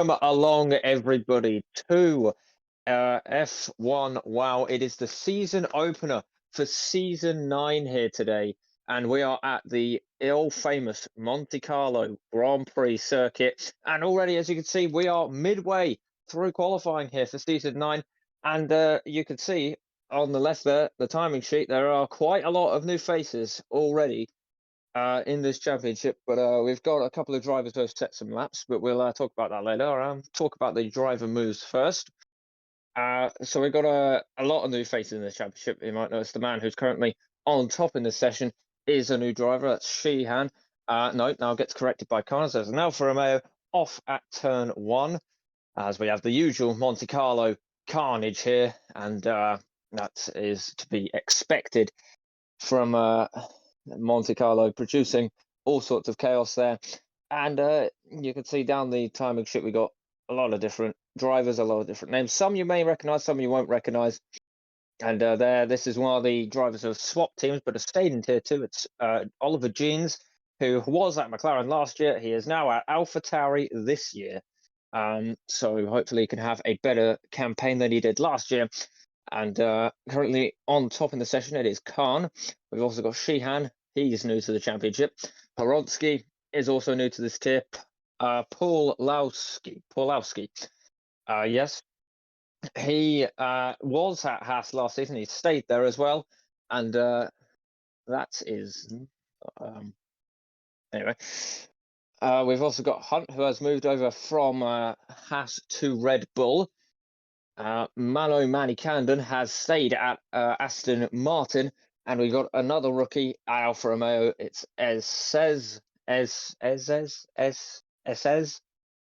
Welcome along, everybody, to F1. Wow, it is the season opener for season 9 here today, and we are at the ill-famous Monte Carlo Grand Prix circuit. And already, as you can see, we are midway through qualifying here for season 9, and you can see on the left there, the timing sheet, there are quite a lot of new faces already in this championship, but we've got a couple of drivers who have set some laps, but we'll talk about that later. Talk about the driver moves first. So we've got a lot of new faces in this championship. You might notice the man who's currently on top in this session is a new driver. That's Sheehan. No, now gets corrected by Connors. There's an Alfa Romeo off at turn 1, as we have the usual Monte Carlo carnage here, and that is to be expected from Monte Carlo, producing all sorts of chaos there. And you can see down the timing sheet, we got a lot of different drivers, a lot of different names. Some you may recognize, some you won't recognize. And this is one of the drivers who have swapped teams but have stayed in tier 2. It's Oliver Jeans, who was at McLaren last year. He is now at AlphaTauri this year. So hopefully he can have a better campaign than he did last year. And currently on top in the session, it is Khan. We've also got Sheehan. He's new to the championship. Horonsky is also new to this tier. Paulowski. Yes. He was at Haas last season. He stayed there as well. And that is... anyway. We've also got Hunt, who has moved over from Haas to Red Bull. Manny Candon has stayed at Aston Martin, and we got another rookie, Alfa Romeo. It's Ezez.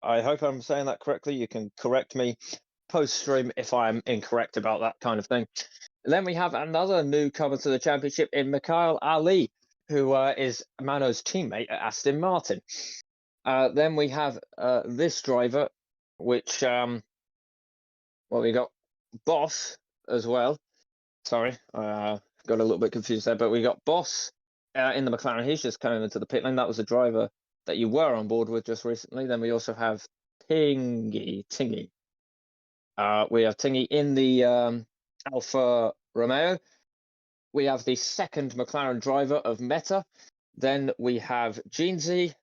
I hope I'm saying that correctly. You can correct me post-stream if I'm incorrect about that kind of thing. Then we have another newcomer to the championship in Mikhail Ali, who is Mano's teammate at Aston Martin. Then we have this driver, which... well, we got Boss as well. Sorry, got a little bit confused there, but we got Boss in the McLaren. He's just coming into the pit lane. That was a driver that you were on board with just recently. Then we also have Tingy. We have Tingy in the Alfa Romeo. We have the second McLaren driver of Meta. Then we have Jeansy.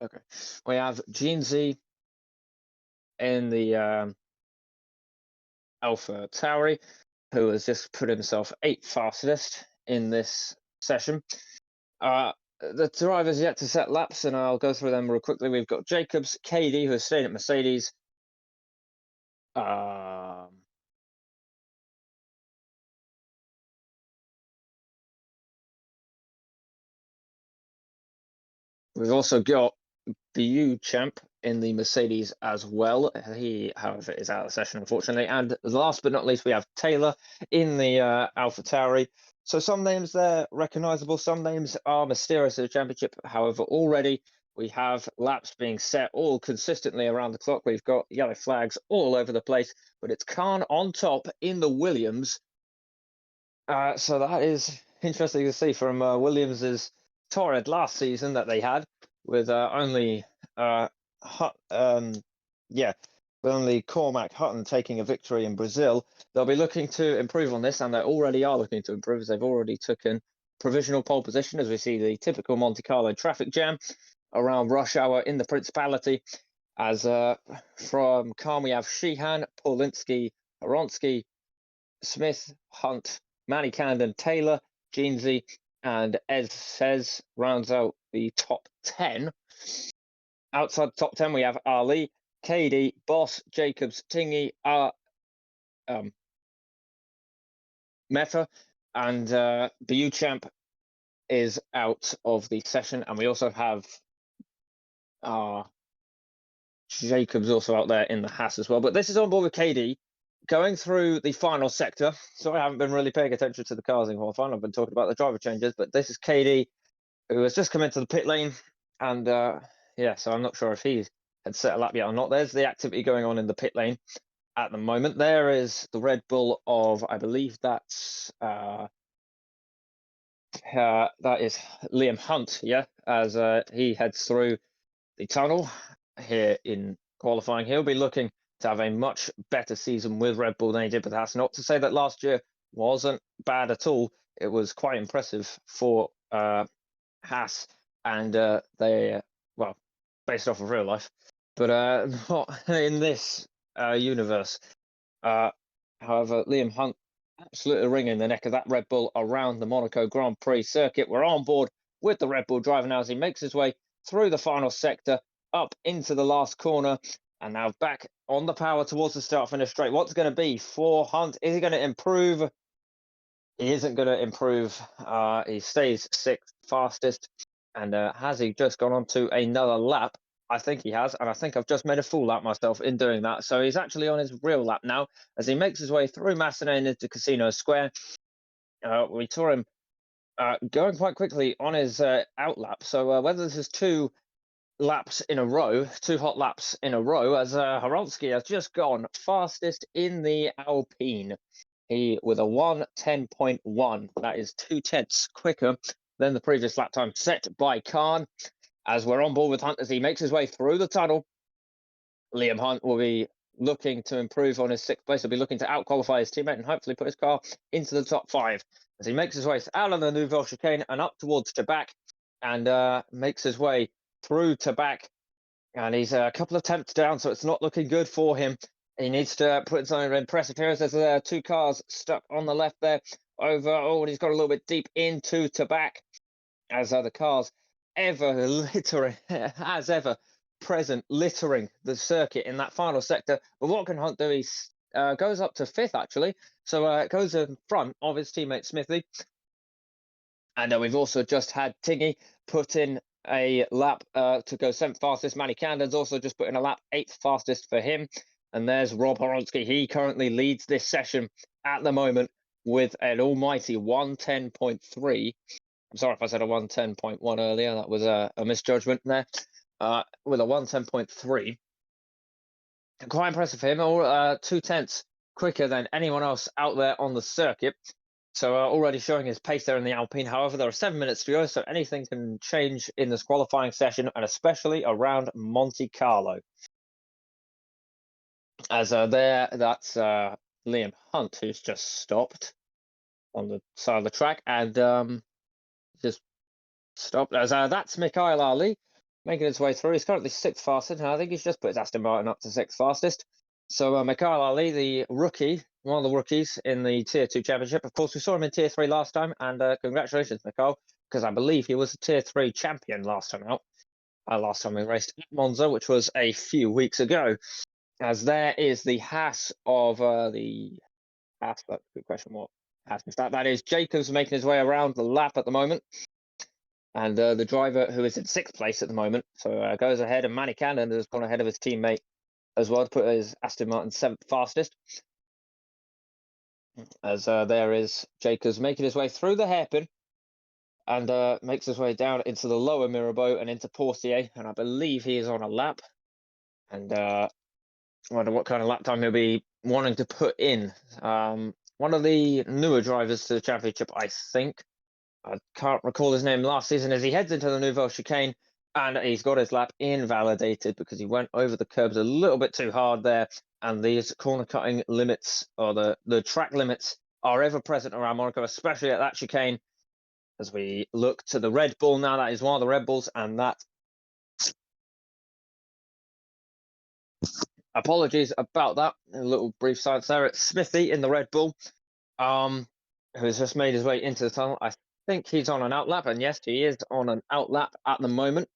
Okay, we have Jeansy in the AlphaTauri, who has just put himself 8th fastest in this session. The drivers yet to set laps, and I'll go through them real quickly. We've got Jacobs, KD, who has stayed at Mercedes. We've also got the U champ in the Mercedes as well. He, however, is out of the session, unfortunately. And last but not least, we have Taylor in the AlphaTauri. So some names there recognizable, some names are mysterious in the championship. However, already we have laps being set all consistently around the clock. We've got yellow flags all over the place, but it's Khan on top in the Williams. So that is interesting to see from Williams's Torrid last season that they had, with only Cormac Hutton taking a victory in Brazil. They'll be looking to improve on this, and they already are looking to improve, as they've already taken provisional pole position, as we see the typical Monte Carlo traffic jam around rush hour in the Principality. As from Khan, we have Sheehan, Paulinski, Horonsky, Smith, Hunt, Manny Candon, Taylor, Jeansy, and Ez Says rounds out the top 10. Outside the top 10, we have Ali, KD, Boss, Jacobs, Tingy, Meta, and the U champ is out of the session. And we also have Jacobs also out there in the Haas as well. But this is on board with KD. Going through the final sector, so I haven't been really paying attention to the cars in qualifying. I've been talking about the driver changes, but this is KD, who has just come into the pit lane, and yeah, so I'm not sure if he had set a lap yet or not. There's the activity going on in the pit lane at the moment. There is the Red Bull of, I believe that's that is Liam Hunt, yeah, as he heads through the tunnel here in qualifying. He'll be looking to have a much better season with Red Bull than he did with Haas. Not to say that last year wasn't bad at all. It was quite impressive for Haas, and they, well, based off of real life, but not in this universe. However, Liam Hunt absolutely ringing the neck of that Red Bull around the Monaco Grand Prix circuit. We're on board with the Red Bull driver now as he makes his way through the final sector, up into the last corner, and now back on the power towards the start finish straight. What's going to be for Hunt? Is he going to improve? He isn't going to improve. He stays sixth fastest. And has he just gone on to another lap? I think he has, and I think I've just made a fool out myself in doing that. So he's actually on his real lap now as he makes his way through Massenet into Casino Square. We saw him going quite quickly on his out lap. So whether this is two laps in a row, two hot laps in a row, as Horonsky has just gone fastest in the Alpine. He with a 1:10.1. That is 2/10 quicker than the previous lap time set by Khan. As we're on board with Hunt as he makes his way through the tunnel, Liam Hunt will be looking to improve on his sixth place. He'll be looking to out-qualify his teammate and hopefully put his car into the top five. As he makes his way out of the Nouvelle chicane and up towards Tabac, and makes his way through Tabac. And he's a couple of tenths down, so it's not looking good for him. He needs to put something impressive here. There's two cars stuck on the left there over. Oh, and he's got a little bit deep into Tabac as the cars ever littering, as ever present, littering the circuit in that final sector. But what can Hunt do? He goes up to fifth, actually. So it goes in front of his teammate Smithy. And we've also just had Tiggy put in a lap to go seventh fastest. Manny Candon's also just put in a lap, eighth fastest for him. And there's Rob Horonsky. He currently leads this session at the moment with an almighty 1:10.3. I'm sorry if I said a 1:10.1 earlier. That was a misjudgment there. With a 1:10.3. Quite impressive for him. 2/10 quicker than anyone else out there on the circuit. So already showing his pace there in the Alpine. However, there are 7 minutes to go, so anything can change in this qualifying session, and especially around Monte Carlo. As that's Liam Hunt, who's just stopped on the side of the track, and just stopped. As that's Mikhail Ali making his way through. He's currently sixth fastest, and I think he's just put his Aston Martin up to sixth fastest. So Mikhail Ali, the rookie, one of the rookies in the Tier 2 Championship. Of course, we saw him in Tier 3 last time, and congratulations, Mikhail, because I believe he was a Tier 3 champion last time out. Last time we raced at Monza, which was a few weeks ago. As there is the Haas of the Haas, that's a good question, what Haas is that? That is Jacobs making his way around the lap at the moment. And the driver, who is in sixth place at the moment, so goes ahead, and Manny Cannon has gone ahead of his teammate as well to put his Aston Martin seventh fastest. As there is Jacobs making his way through the hairpin and makes his way down into the lower Mirabeau and into Portier, and I believe he is on a lap. And I wonder what kind of lap time he'll be wanting to put in. One of the newer drivers to the championship, I think. I can't recall his name last season, as he heads into the Nouvelle chicane, and he's got his lap invalidated because he went over the curbs a little bit too hard there. And these corner cutting limits, or the track limits, are ever present around Monaco, especially at that chicane. As we look to the Red Bull now, that is one of the Red Bulls, and that. Apologies about that. A little brief silence there. It's Smithy in the Red Bull, who has just made his way into the tunnel. I think he's on an outlap, and yes, he is on an outlap at the moment.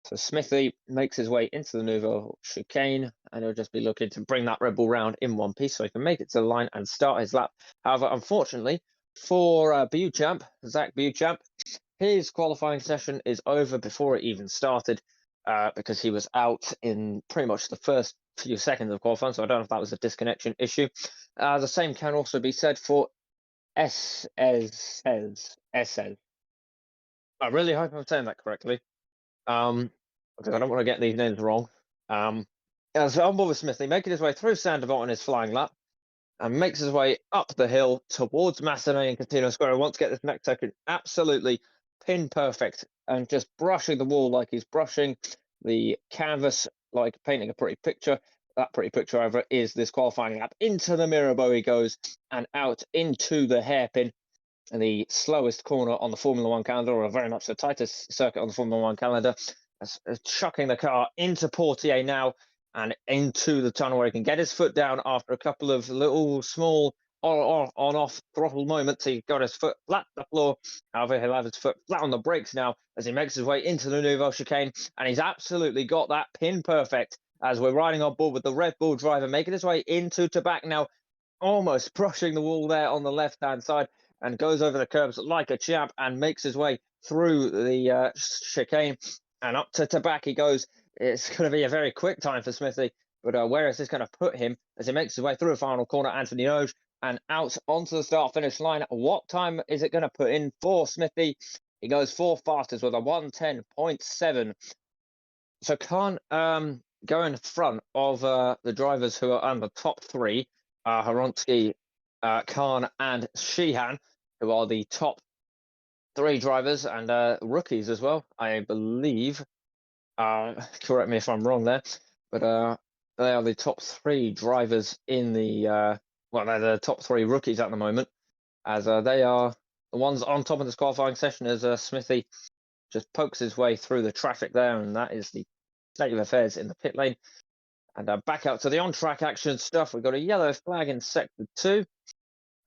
So Smithy makes his way into the Nouvelle chicane, and he'll just be looking to bring that Red Bull round in one piece so he can make it to the line and start his lap. However, unfortunately for Beauchamp, Zach Beauchamp, his qualifying session is over before it even started because he was out in pretty much the first few seconds of qualifying, so I don't know if that was a disconnection issue. The same can also be said for SS. I really hope I'm saying that correctly. Because I don't want to get these names wrong. As on board with Smithy, making his way through Sandoval on his flying lap. and makes his way up the hill towards Macedonian Casino Square. I want to get this next second absolutely pin perfect and just brushing the wall like he's brushing the canvas, like painting a pretty picture. That pretty picture, however, is this qualifying lap. Into the Mirabeau he goes and out into the hairpin, the slowest corner on the Formula One calendar, or very much the tightest circuit on the Formula One calendar. Chucking the car into Portier now and into the tunnel where he can get his foot down after a couple of little small on-off throttle moments. He got his foot flat on the floor. However, he'll have his foot flat on the brakes now as he makes his way into the Nouvelle chicane, and he's absolutely got that pin perfect as we're riding on board with the Red Bull driver, making his way into Tabac now, almost brushing the wall there on the left-hand side, and goes over the curbs like a champ and makes his way through the chicane and up to Tabac he goes. It's going to be a very quick time for Smithy, but where is this going to put him as he makes his way through a final corner? Anthony Noge and out onto the start-finish line. What time is it going to put in for Smithy? He goes 4th fastest with a 1:10.7. So Khan go in front of the drivers who are on the top three, Horonsky, Khan and Sheehan, who are the top three drivers, and rookies as well, I believe. Correct me if I'm wrong there, but they are the top three drivers in the well, they're the top three rookies at the moment, as they are the ones on top of this qualifying session, as Smithy just pokes his way through the traffic there, and that is the state of affairs in the pit lane. And back out to the on-track action stuff. We've got a yellow flag in sector 2.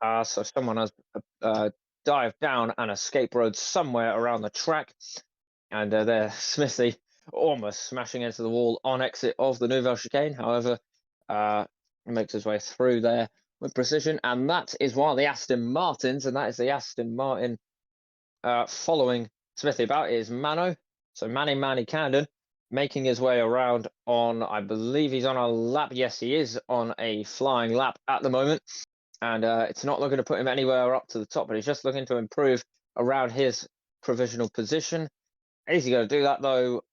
So someone has dived down an escape road somewhere around the track, and there Smithy almost smashing into the wall on exit of the Nouvelle chicane. However, makes his way through there with precision, and that is one of the Aston Martins, and that is the Aston Martin following Smithy about is Mano. So Manny Camden making his way around on, I believe he's on a lap. Yes, he is on a flying lap at the moment, and it's not looking to put him anywhere up to the top, but he's just looking to improve around his provisional position. Is he going to do that though?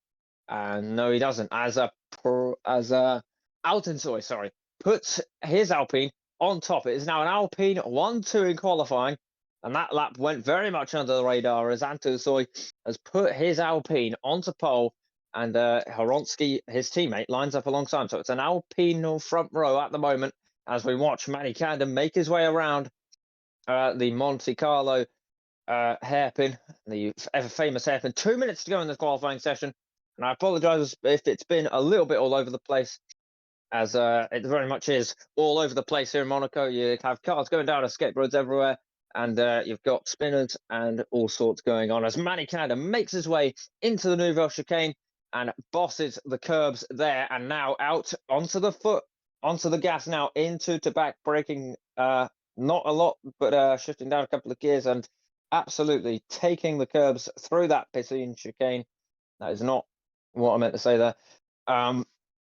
No, he doesn't. As Altensoy, sorry, puts his Alpine on top. It is now an Alpine 1-2 in qualifying, and that lap went very much under the radar as Altensoy has put his Alpine onto pole, and Horonsky, his teammate, lines up alongside him. So it's an Alpine front row at the moment as we watch Manny Camden make his way around the Monte Carlo hairpin, the ever famous hairpin. 2 minutes to go in the qualifying session, and I apologize if it's been a little bit all over the place, as it very much is all over the place here in Monaco. You have cars going down escape roads everywhere, and you've got spinners and all sorts going on as Manny Camden makes his way into the Nouvelle chicane and bosses the curbs there, and now out onto the gas now into Tabac, braking not a lot, but shifting down a couple of gears and absolutely taking the curbs through that piscine chicane. That is not what I meant to say there.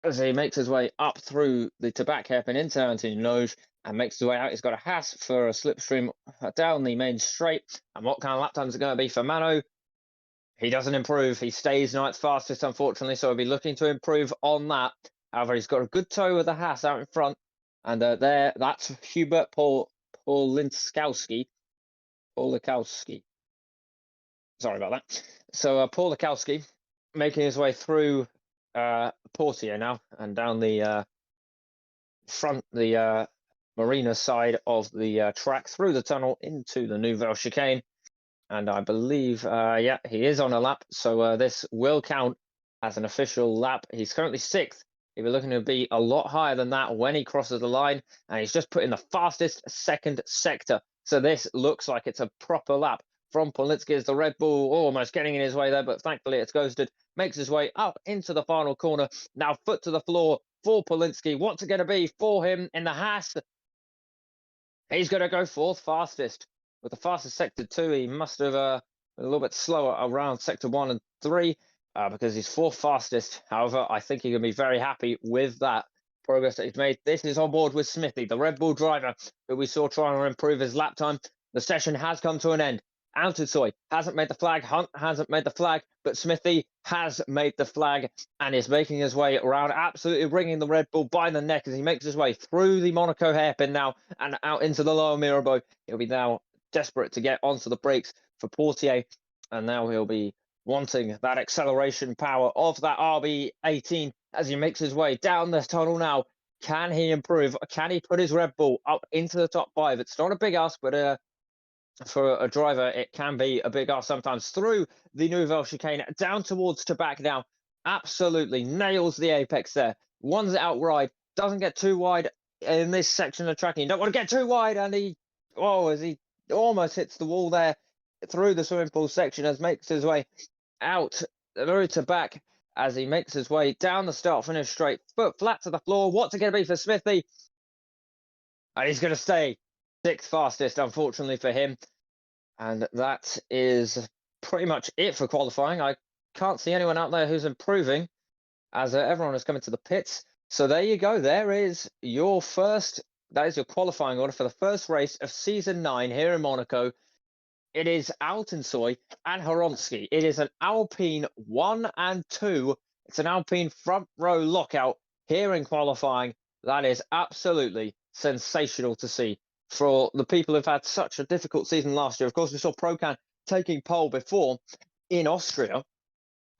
As he makes his way up through the Tabac hairpin into Anthony Noge and makes his way out. He's got a Haas for a slipstream down the main straight. And what kind of lap times are going to be for Mano? He doesn't improve. He stays 9th fastest, unfortunately, so he'll be looking to improve on that. However, he's got a good tow with the Haas out in front. And there, that's Hubert Paulikowski. Sorry about that. So Paulikowski making his way through Portier now and down the marina side of the track through the tunnel into the Nouvelle chicane. And I believe, yeah, he is on a lap. So this will count as an official lap. He's currently 6th. He'll be looking to be a lot higher than that when he crosses the line. And he's just put in the fastest 2nd sector. So this looks like it's a proper lap from Politsky as the Red Bull almost getting in his way there, but thankfully it's ghosted. Makes his way up into the final corner. Now foot to the floor for Politsky. What's it going to be for him in the Haas? He's going to go 4th fastest. With the fastest sector 2, he must have been a little bit slower around sector 1 and 3 because he's 4th fastest. However, I think he can be very happy with that progress that he's made. This is on board with Smithy, the Red Bull driver who we saw trying to improve his lap time. The session has come to an end. Altensoy hasn't made the flag. Hunt hasn't made the flag, but but Smithy has made the flag and is making his way around, absolutely wringing the Red Bull by the neck as he makes his way through the Monaco hairpin now and out into the lower Mirabeau. He'll be now desperate to get onto the brakes for Portier, and now he'll be wanting that acceleration power of that RB18 as he makes his way down this tunnel now. Can he improve? Can he put his Red Bull up into the top 5? It's not a big ask, but for a driver, it can be a big ask sometimes. Through the Nouvelle chicane, down towards Tabac now. Absolutely nails the apex there. One's outright, doesn't get too wide in this section of tracking. You don't want to get too wide, and he almost hits the wall there through the swimming pool section as makes his way out through Tabac as he makes his way down the start finish straight, foot flat to the floor. What's it going to be for Smithy? And he's going to stay 6th fastest, unfortunately for him. And that is pretty much it for qualifying. I can't see anyone out there who's improving as everyone is coming to the pits. So there you go. There is your that is your qualifying order for the first race of season 9 here in Monaco. It is Altensoy and Horonsky. It is an Alpine 1 and 2. It's an Alpine front row lockout here in qualifying. That is absolutely sensational to see for the people who've had such a difficult season last year. Of course, we saw Procan taking pole before in Austria.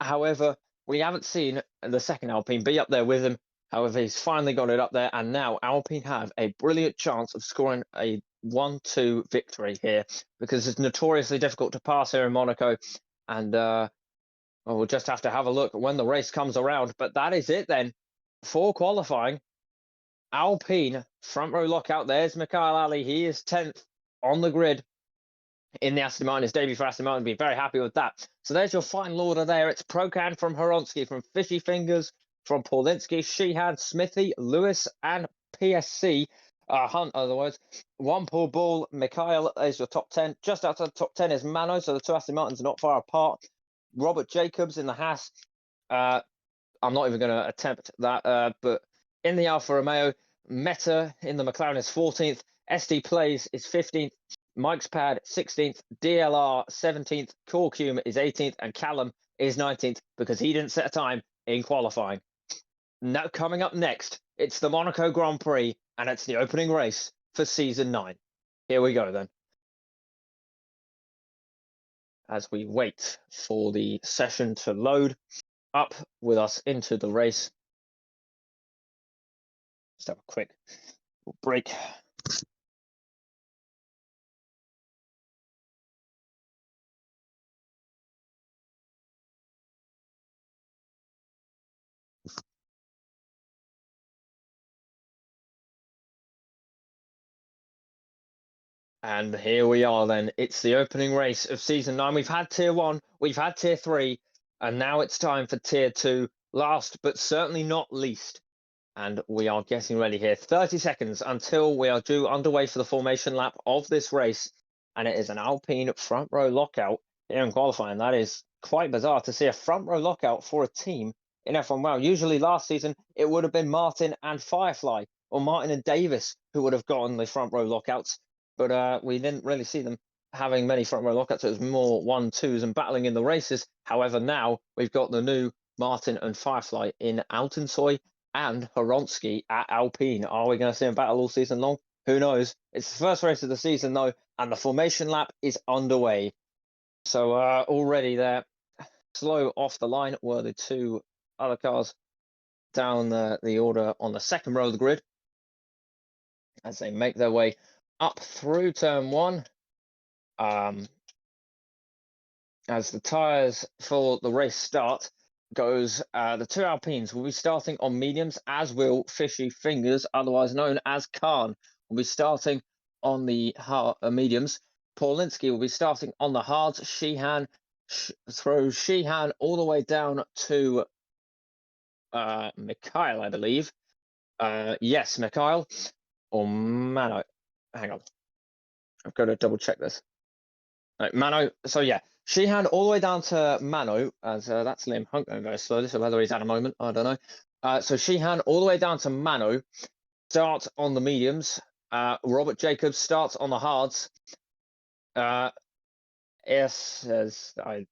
However, we haven't seen the second Alpine be up there with him. However, he's finally got it up there, and now Alpine have a brilliant chance of scoring a 1-2 victory here, because it's notoriously difficult to pass here in Monaco, and we'll just have to have a look when the race comes around. But that is it then for qualifying. Alpine front row lockout. There's Mikhail Ali. He is 10th on the grid in the Aston Martin. His debut for Aston Martin. Be very happy with that. So there's your final order there. It's Procan from Horonsky, from Fishy Fingers, from Paulinski, Sheehan, Smithy, Lewis, and PSC. Hunt, otherwise. One Paul Ball, Mikhail is your top 10. Just outside the top 10 is Mano, so the two Aston Martins are not far apart. Robert Jacobs in the Haas. I'm not even going to attempt that, but in the Alfa Romeo, Meta in the McLaren is 14th. SD Plays is 15th. Mike's Pad 16th. DLR 17th. Corcume is 18th. And Callum is 19th because he didn't set a time in qualifying. Now, coming up next, it's the Monaco Grand Prix, and it's the opening race for season 9. Here we go then. As we wait for the session to load up with us into the race. Just have a quick break. And here we are then. It's the opening race of season 9. We've had tier 1, we've had tier 3, and now it's time for tier 2. Last but certainly not least. And we are getting ready here. 30 seconds until we are due underway for the formation lap of this race. And it is an Alpine front row lockout here in qualifying. That is quite bizarre to see a front row lockout for a team in F1. Wow, usually last season it would have been Martin and Firefly, or Martin and Davis, who would have gotten the front row lockouts. But we didn't really see them having many front row lockouts. It was more 1-2s and battling in the races. However, now we've got the new Martin and Firefly in Altensoy and Horonsky at Alpine. Are we going to see them battle all season long? Who knows? It's the first race of the season, though, and the formation lap is underway. So already there, slow off the line, were the two other cars down the order on the second row of the grid as they make their way up through turn 1. As the tyres for the race start goes, the two Alpines will be starting on mediums, as will Fishy Fingers, otherwise known as Khan, will be starting on the mediums. Paulinski will be starting on the hards. Sheehan throws Sheehan all the way down to Mikhail, I believe. Yes, Mikhail or Mano. Hang on, I've got to double check this. Right, Mano. So yeah, Sheehan all the way down to Mano, as that's Liam Hunt going very slowly. So whether he's at a moment, I don't know. So Sheehan all the way down to Mano, start on the mediums. Robert Jacobs starts on the hards. Yes, I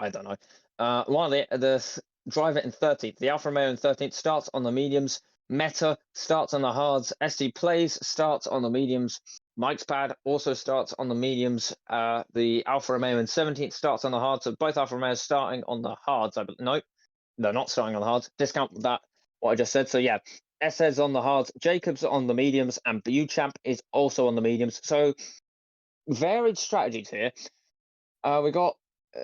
don't know. While the driver in 13th, the Alfa Romeo in 13th, starts on the mediums. Meta starts on the hards. SD Plays starts on the mediums. Mike's Pad also starts on the mediums. The Alfa Romeo in 17th starts on the hards. So both Alfa Romeos starting on the hards. No, they're not starting on the hards. Discount that, what I just said. So yeah, SS on the hards, Jacobs on the mediums, and Beauchamp is also on the mediums. So varied strategies here. We got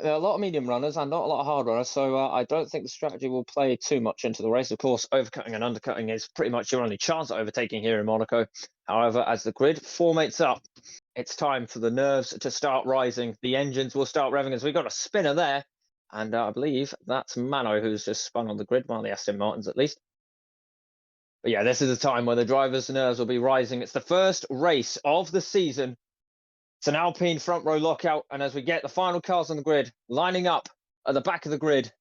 a lot of medium runners and not a lot of hard runners, so I don't think the strategy will play too much into the race. Of course, overcutting and undercutting is pretty much your only chance at overtaking here in Monaco. However, as the grid formates up, it's time for the nerves to start rising. The engines will start revving as we got a spinner there, and I believe that's Mano who's just spun on the grid, one of the Aston Martins at least. But yeah, this is a time where the drivers' nerves will be rising. It's the first race of the season. It's an Alpine front row lockout, and as we get the final cars on the grid lining up at the back of the grid,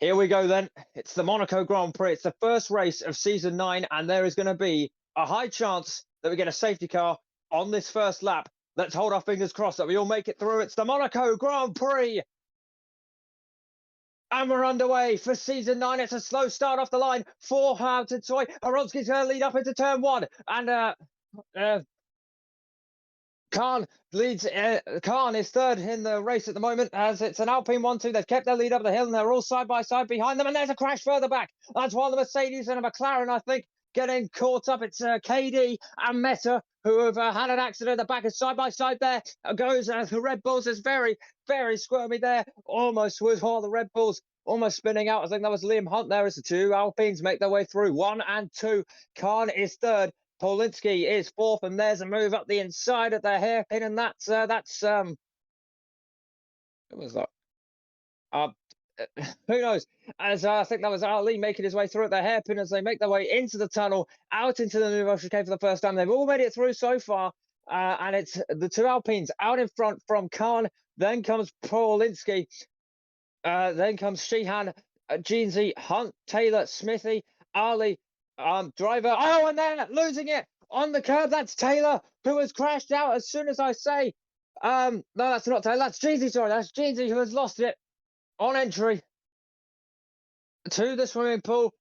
here we go then. It's the Monaco Grand Prix. It's the first race of season 9, and there is going to be a high chance that we get a safety car on this first lap. Let's hold our fingers crossed that we all make it through. It's the Monaco Grand Prix. And we're underway for season 9. It's a slow start off the line for Houghton Toy. Aronski's going to lead up into turn 1, and Khan leads. Khan is third in the race at the moment, as it's an Alpine 1-2. They've kept their lead up the hill, and they're all side by side behind them. And there's a crash further back. That's one of the Mercedes and a McLaren, I think, getting caught up. It's KD and Meta who have had an accident at the back, of side by side there. Goes the Red Bulls is very, very squirmy there. Almost was all the Red Bulls almost spinning out. I think that was Liam Hunt there as the two Alpines make their way through. 1 and 2. Khan is third. Polinsky is fourth, and there's a move up the inside of the hairpin, and that's what was that? Who knows? As I think that was Ali making his way through at the hairpin as they make their way into the tunnel, out into the Nouveau chicane for the first time. They've all made it through so far, and it's the two Alpines out in front from Khan. Then comes Polinsky. Then comes Sheehan, Jeansy, Hunt, Taylor, Smithy, Ali, driver. Oh, and then losing it on the curb. That's Taylor, who has crashed out as soon as I say. No, that's not Taylor. That's Jeansy. Sorry, that's Jeansy who has lost it on entry to the swimming pool.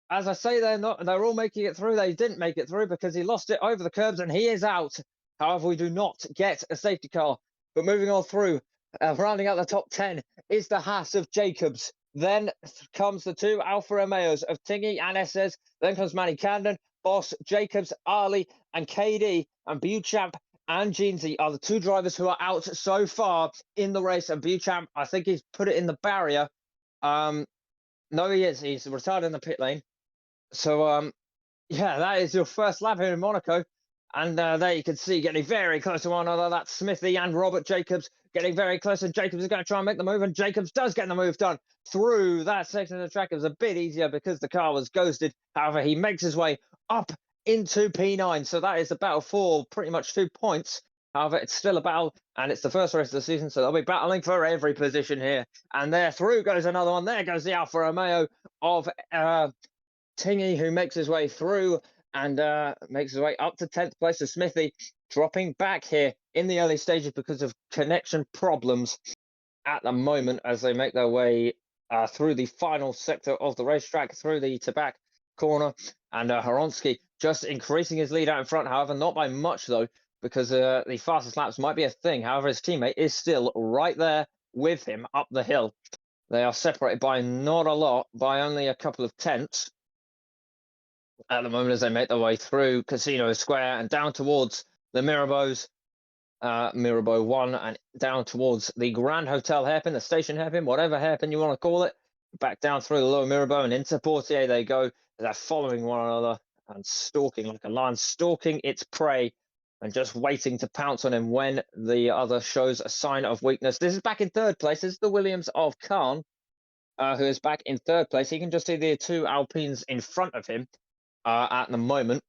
As I say, they're all making it through. They didn't make it through because he lost it over the curbs and he is out. However, we do not get a safety car. But moving on through, rounding out the top 10 is the Haas of Jacobs. Then comes the two Alfa Romeos of Tingy and SS. Then comes Manny Camden, Boss, Jacobs, Ali, and KD, and Beauchamp and Jeansy are the two drivers who are out so far in the race. And Beauchamp, I think he's put it in the barrier. No, he is. He's retired in the pit lane. So, yeah, that is your first lap here in Monaco. And there you can see getting very close to one another. That's Smithy and Robert Jacobs getting very close. And Jacobs is going to try and make the move. And Jacobs does get the move done through that section of the track. It was a bit easier because the car was ghosted. However, he makes his way up into P9. So that is a battle for pretty much 2 points. However, it's still a battle, and it's the first race of the season, so they'll be battling for every position here. And there through goes another one. There goes the Alfa Romeo of Tingy, who makes his way through and makes his way up to 10th place. To Smithy dropping back here in the early stages because of connection problems at the moment as they make their way through the final sector of the racetrack, through the Tabak corner. And Horonsky just increasing his lead out in front, however, not by much though, because the fastest laps might be a thing. However, his teammate is still right there with him up the hill. They are separated by not a lot, by only a couple of tenths at the moment as they make their way through Casino Square and down towards the Mirabeau's, Mirabeau 1, and down towards the Grand Hotel hairpin, the station hairpin, whatever hairpin you want to call it. Back down through the Lower Mirabeau and into Portier they go. They're following one another and stalking like a lion, stalking its prey and just waiting to pounce on him when the other shows a sign of weakness. This is back in third place. This is the Williams of Khan, who is back in third place. He can just see the two Alpines in front of him at the moment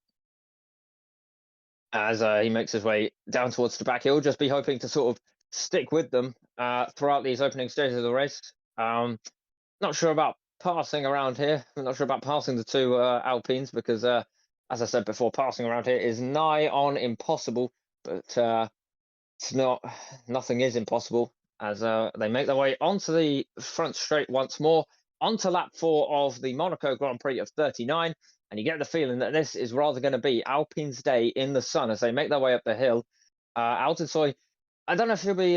as he makes his way down towards the back. He'll just be hoping to sort of stick with them throughout these opening stages of the race. Not sure about passing around here. I'm not sure about passing the two Alpines because, as I said before, passing around here is nigh on impossible. But it's not. Nothing is impossible as they make their way onto the front straight once more, onto lap 4 of the Monaco Grand Prix of 39. And you get the feeling that this is rather going to be Alpine's day in the sun as they make their way up the hill. Altensoy, I don't know if he'll be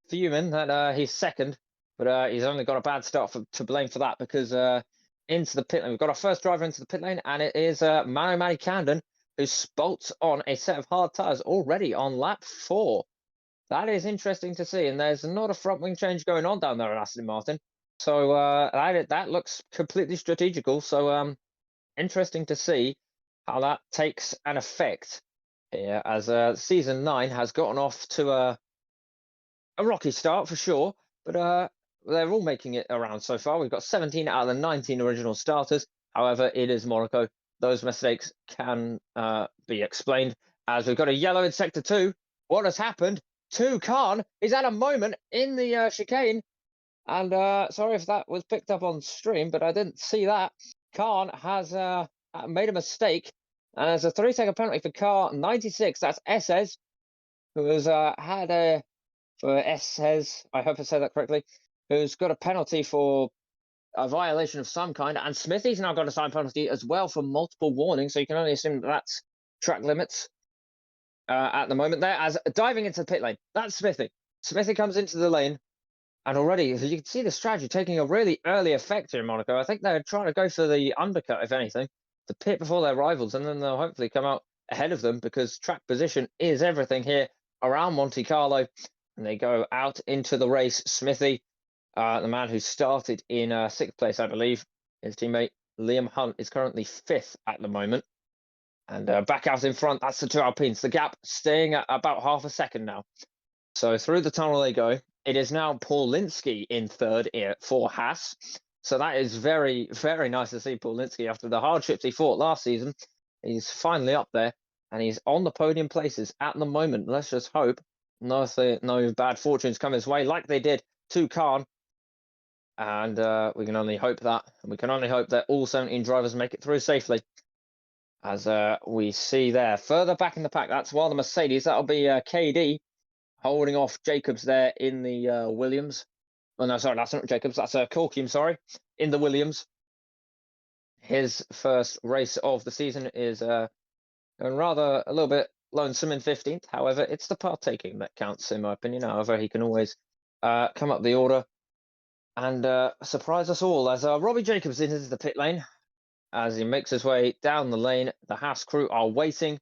fuming that he's second, but he's only got a bad start to blame for that, because into the pit lane, we've got our first driver into the pit lane, and it is Mano Camden, who spolts on a set of hard tyres already on lap 4. That is interesting to see, and there's not a front wing change going on down there at Aston Martin. So that looks completely strategical. So interesting to see how that takes an effect here, as season 9 has gotten off to a rocky start for sure, but they're all making it around so far. We've got 17 out of the 19 original starters. However, it is Monaco. Those mistakes can be explained, as we've got a yellow in sector 2. What has happened? Khan is at a moment in the chicane, and sorry if that was picked up on stream, but I didn't see that. Khan has made a mistake, and there's a 3-second penalty for car 96. That's Esses, who has had a for Esses. I hope I said that correctly. Who's got a penalty for a violation of some kind, and Smithy's now got a time penalty as well for multiple warnings. So you can only assume that's track limits at the moment there, as diving into the pit lane. That's Smithy. Smithy comes into the lane, and already you can see the strategy taking a really early effect here in Monaco. I think they're trying to go for the undercut, if anything, to pit before their rivals, and then they'll hopefully come out ahead of them, because track position is everything here around Monte Carlo. And they go out into the race. Smithy, the man who started in 6th place, I believe, his teammate Liam Hunt is currently 5th at the moment. And back out in front, that's the 2 Alpines. The gap staying at about half a second now. So through the tunnel they go. It is now Paulinski in 3rd here for Haas. So that is very, very nice to see Paulinski after the hardships he fought last season. He's finally up there, and he's on the podium places at the moment. Let's just hope no bad fortunes come his way like they did to Khan. And we can only hope that. And we can only hope that all 17 drivers make it through safely. As we see there, further back in the pack, that's one of the Mercedes. That'll be KD holding off Jacobs there in the Williams. Oh, no, sorry, that's not Jacobs. That's Corky, I'm sorry, in the Williams. His first race of the season is going rather a little bit lonesome in 15th. However, it's the partaking that counts, in my opinion. However, he can always come up the order and surprise us all, as Robbie Jacobs enters the pit lane. As he makes his way down the lane, the Haas crew are waiting,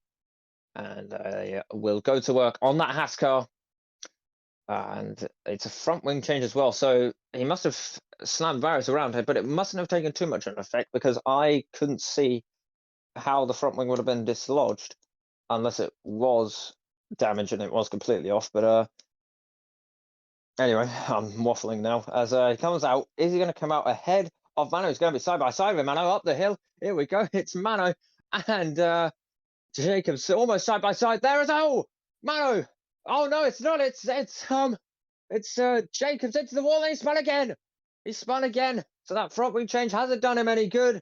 and they will go to work on that Haas car. And it's a front wing change as well, so he must have slammed barriers around here, but it mustn't have taken too much of an effect, because I couldn't see how the front wing would have been dislodged unless it was damaged, and it was completely off. But anyway, I'm waffling now. As he comes out, is he going to come out ahead of Mano? He's going to be side by side with Mano up the hill. Here we go. It's Mano and Jacobs almost side by side. There is Mano. Oh no, it's not. It's Jacobs into the wall, and he spun again. He spun again. So that front wing change hasn't done him any good,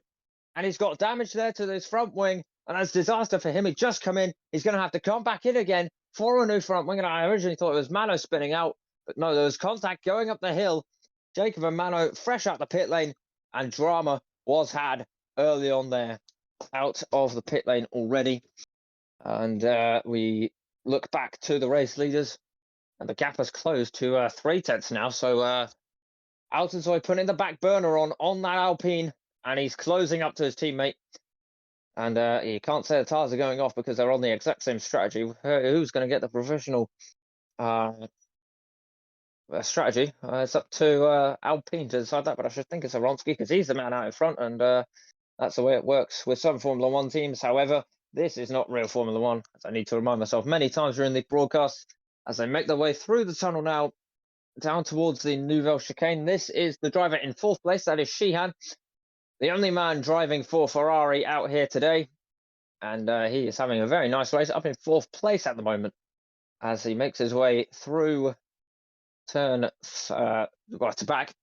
and he's got damage there to this front wing, and that's disaster for him. He just come in. He's going to have to come back in again for a new front wing, and I originally thought it was Mano spinning out, but no, there was contact going up the hill. Jacob and Mano fresh out the pit lane, and drama was had early on there, out of the pit lane already. And we look back to the race leaders, and the gap has closed to 3/10 now. So Altensoy putting the back burner on that Alpine, and he's closing up to his teammate. And you can't say the tires are going off, because they're on the exact same strategy. Who's going to get the professional strategy? It's up to Alpine to decide that, but I should think it's Aronsky, because he's the man out in front, and that's the way it works with some Formula One teams. However, this is not real Formula One, as I need to remind myself many times during the broadcast, as they make their way through the tunnel now, down towards the Nouvelle chicane. This is the driver in 4th place, that is Sheehan, the only man driving for Ferrari out here today. And he is having a very nice race, up in 4th place at the moment, as he makes his way through turn right to back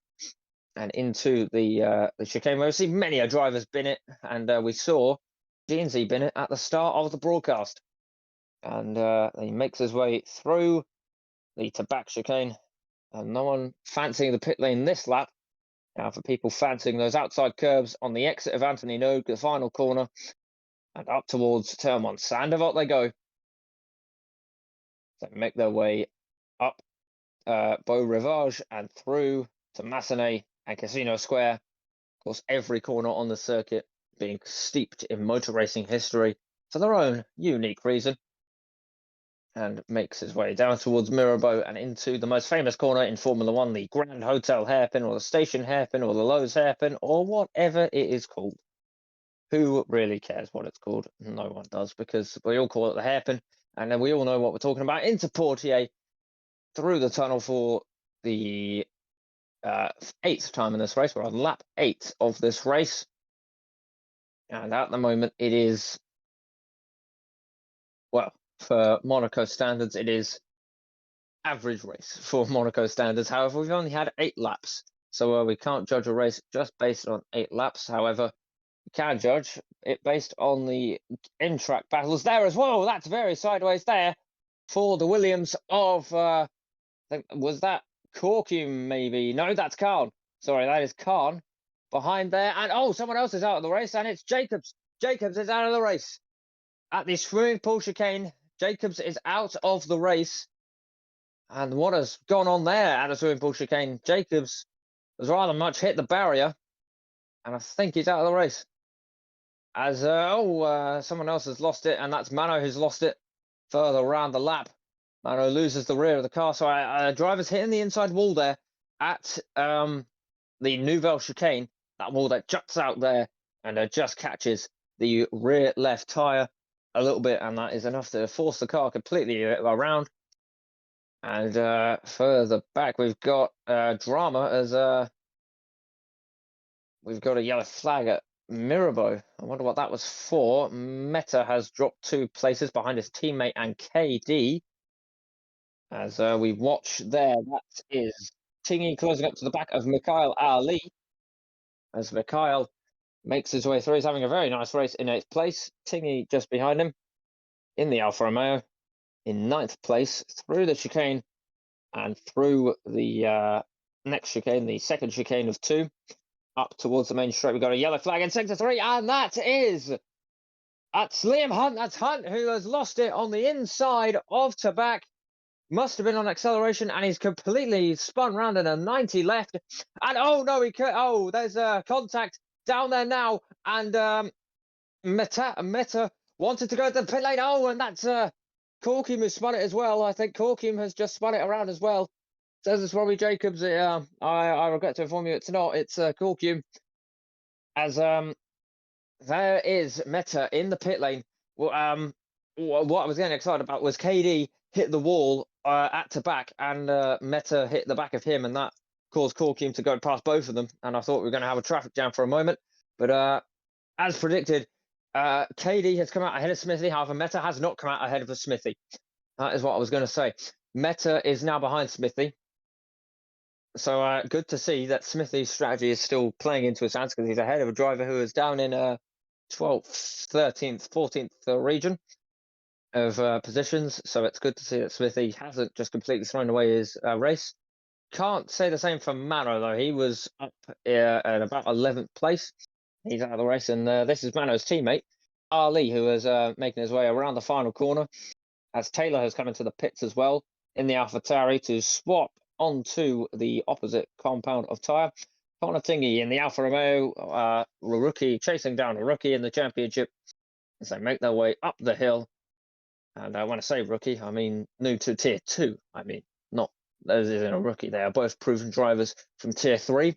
and into the chicane. We've seen many a drivers bin it, and we saw Jeansy bin it at the start of the broadcast. And he makes his way through the to back chicane, And no one fancying the pit lane this lap. Now for people fancying those outside curbs on the exit of Anthony Nogue, the final corner, and up towards turn 1. Sandoval they go. So make their way up Beau Rivage and through to Massenet and Casino Square. Of course, every corner on the circuit being steeped in motor racing history for their own unique reason. And makes his way down towards Mirabeau and into the most famous corner in Formula One, the Grand Hotel hairpin, or the Station hairpin, or the Lowe's hairpin, or whatever it is called. Who really cares what it's called? No one does, because we all call it the hairpin, and then we all know what we're talking about. Into Portier, through the tunnel for the 8th time in this race. We're on lap 8 of this race, and at the moment it is, well, for Monaco standards, it is average race for Monaco standards. However, we've only had 8 laps, so we can't judge a race just based on 8 laps. However, we can judge it based on the in-track battles there as well. That's very sideways there for the Williams of, I think, was that Corkum maybe? No, that's Khan. Sorry, that is Khan behind there. And oh, someone else is out of the race, and it's Jacobs. Jacobs is out of the race. At the swimming pool chicane, Jacobs is out of the race. And what has gone on there at the swimming pool chicane? Jacobs has rather much hit the barrier, and I think he's out of the race. As someone else has lost it, and that's Mano who's lost it further around the lap. Mano loses the rear of the car, so driver's hitting the inside wall there at the Nouvelle chicane, that wall that juts out there and just catches the rear left tyre a little bit, and that is enough to force the car completely around. And further back, we've got drama as we've got a yellow flag at Mirabeau. I wonder what that was for. Meta has dropped 2 places behind his teammate and KD. As we watch there, that is Tingy closing up to the back of Mikhail Ali. As Mikhail makes his way through, he's having a very nice race in 8th place. Tingy just behind him in the Alfa Romeo in 9th place, through the chicane and through the next chicane, the second chicane of 2, up towards the main straight. We've got a yellow flag in sector 3, and that's Liam Hunt. That's Hunt who has lost it on the inside of Tabak. Must have been on acceleration, and he's completely spun round in a 90 left. And oh no, there's a contact down there now, and Meta wanted to go to the pit lane. Oh, and that's Corkum who spun it as well. I think Corkum has just spun it around as well. Says it's Robbie Jacobs. I regret to inform you it's not. It's Corkum. As there is Meta in the pit lane. Well, what I was getting excited about was KD hit the wall at Tabak, and Meta hit the back of him, and that caused Corkum to go past both of them. And I thought we were going to have a traffic jam for a moment, but as predicted, KD has come out ahead of Smithy. However, Meta has not come out ahead of Smithy. That is what I was going to say. Meta is now behind Smithy. So good to see that Smithy's strategy is still playing into his hands, because he's ahead of a driver who is down in 12th, 13th, 14th region of positions. So it's good to see that Smithy hasn't just completely thrown away his race. Can't say the same for Mano, though. He was up at about 11th place. He's out of the race, and this is Mano's teammate, Ali, who is making his way around the final corner, as Taylor has come into the pits as well in the AlphaTauri to swap onto the opposite compound of tyre. Connor Tingy in the Alfa Romeo, rookie chasing down a rookie in the championship as they make their way up the hill. And when I say rookie, I mean new to Tier 2. I mean, not those isn't a rookie. They are both proven drivers from Tier 3.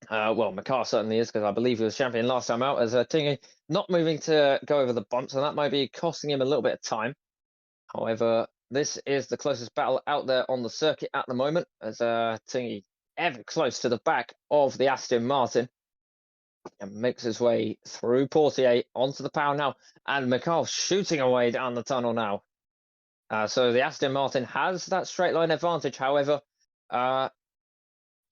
Well, McCarr certainly is, because I believe he was champion last time out, as Tingy not moving to go over the bumps, and that might be costing him a little bit of time. However, this is the closest battle out there on the circuit at the moment, as Tingy ever close to the back of the Aston Martin, and makes his way through Portier onto the power now, and McCall shooting away down the tunnel now. So the Aston Martin has that straight line advantage. However,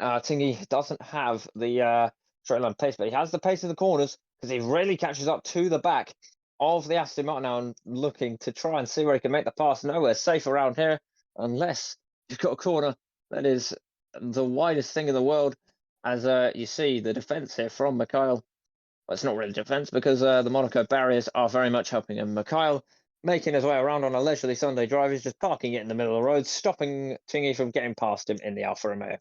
Tingy doesn't have the straight line pace, but he has the pace in the corners, because he really catches up to the back of the Aston Martin now, and looking to try and see where he can make the pass. Nowhere safe around here, unless you've got a corner That is the widest thing in the world. As you see, the defense here from Mikhail. Well, it's not really defense because the Monaco barriers are very much helping him. Mikhail making his way around on a leisurely Sunday drive. He's just parking it in the middle of the road, stopping Thingy from getting past him in the Alfa Romeo.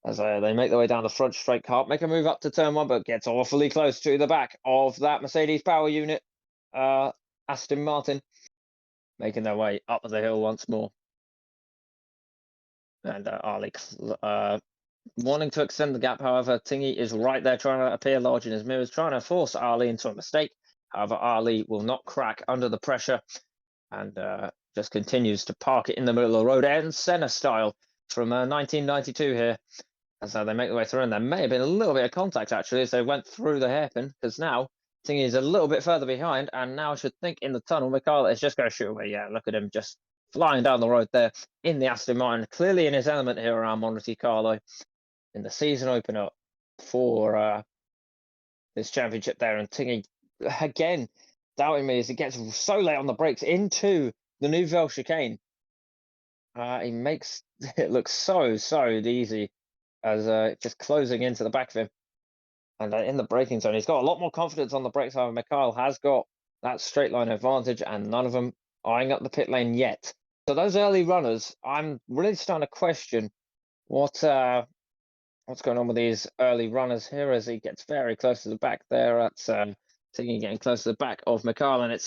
As they make their way down the front straight, can't make a move up to turn one, but gets awfully close to the back of that Mercedes power unit. Aston Martin making their way up the hill once more. And Ali wanting to extend the gap. However, Thingy is right there trying to appear large in his mirrors, trying to force Ali into a mistake. However, Ali will not crack under the pressure and just continues to park it in the middle of the road, and Senna style from 1992 here. And so they make their way through, and there may have been a little bit of contact actually as they went through the hairpin, because now Thingy is a little bit further behind, and now I should think in the tunnel, Mikhail is just going to shoot away. Yeah, look at him just flying down the road there in the Aston Martin, clearly in his element here around Monte Carlo in the season opener for this championship there. And Thingy, again, doubting me as he gets so late on the brakes into the Nouvelle chicane. He makes it look so easy as just closing into the back of him. And in the braking zone, he's got a lot more confidence on the brakes. However, Mikhail has got that straight line advantage, and none of them eyeing up the pit lane yet. So those early runners, I'm really starting to question what's going on with these early runners here as he gets very close to the back there. That's Thingy getting close to the back of Mikhail, and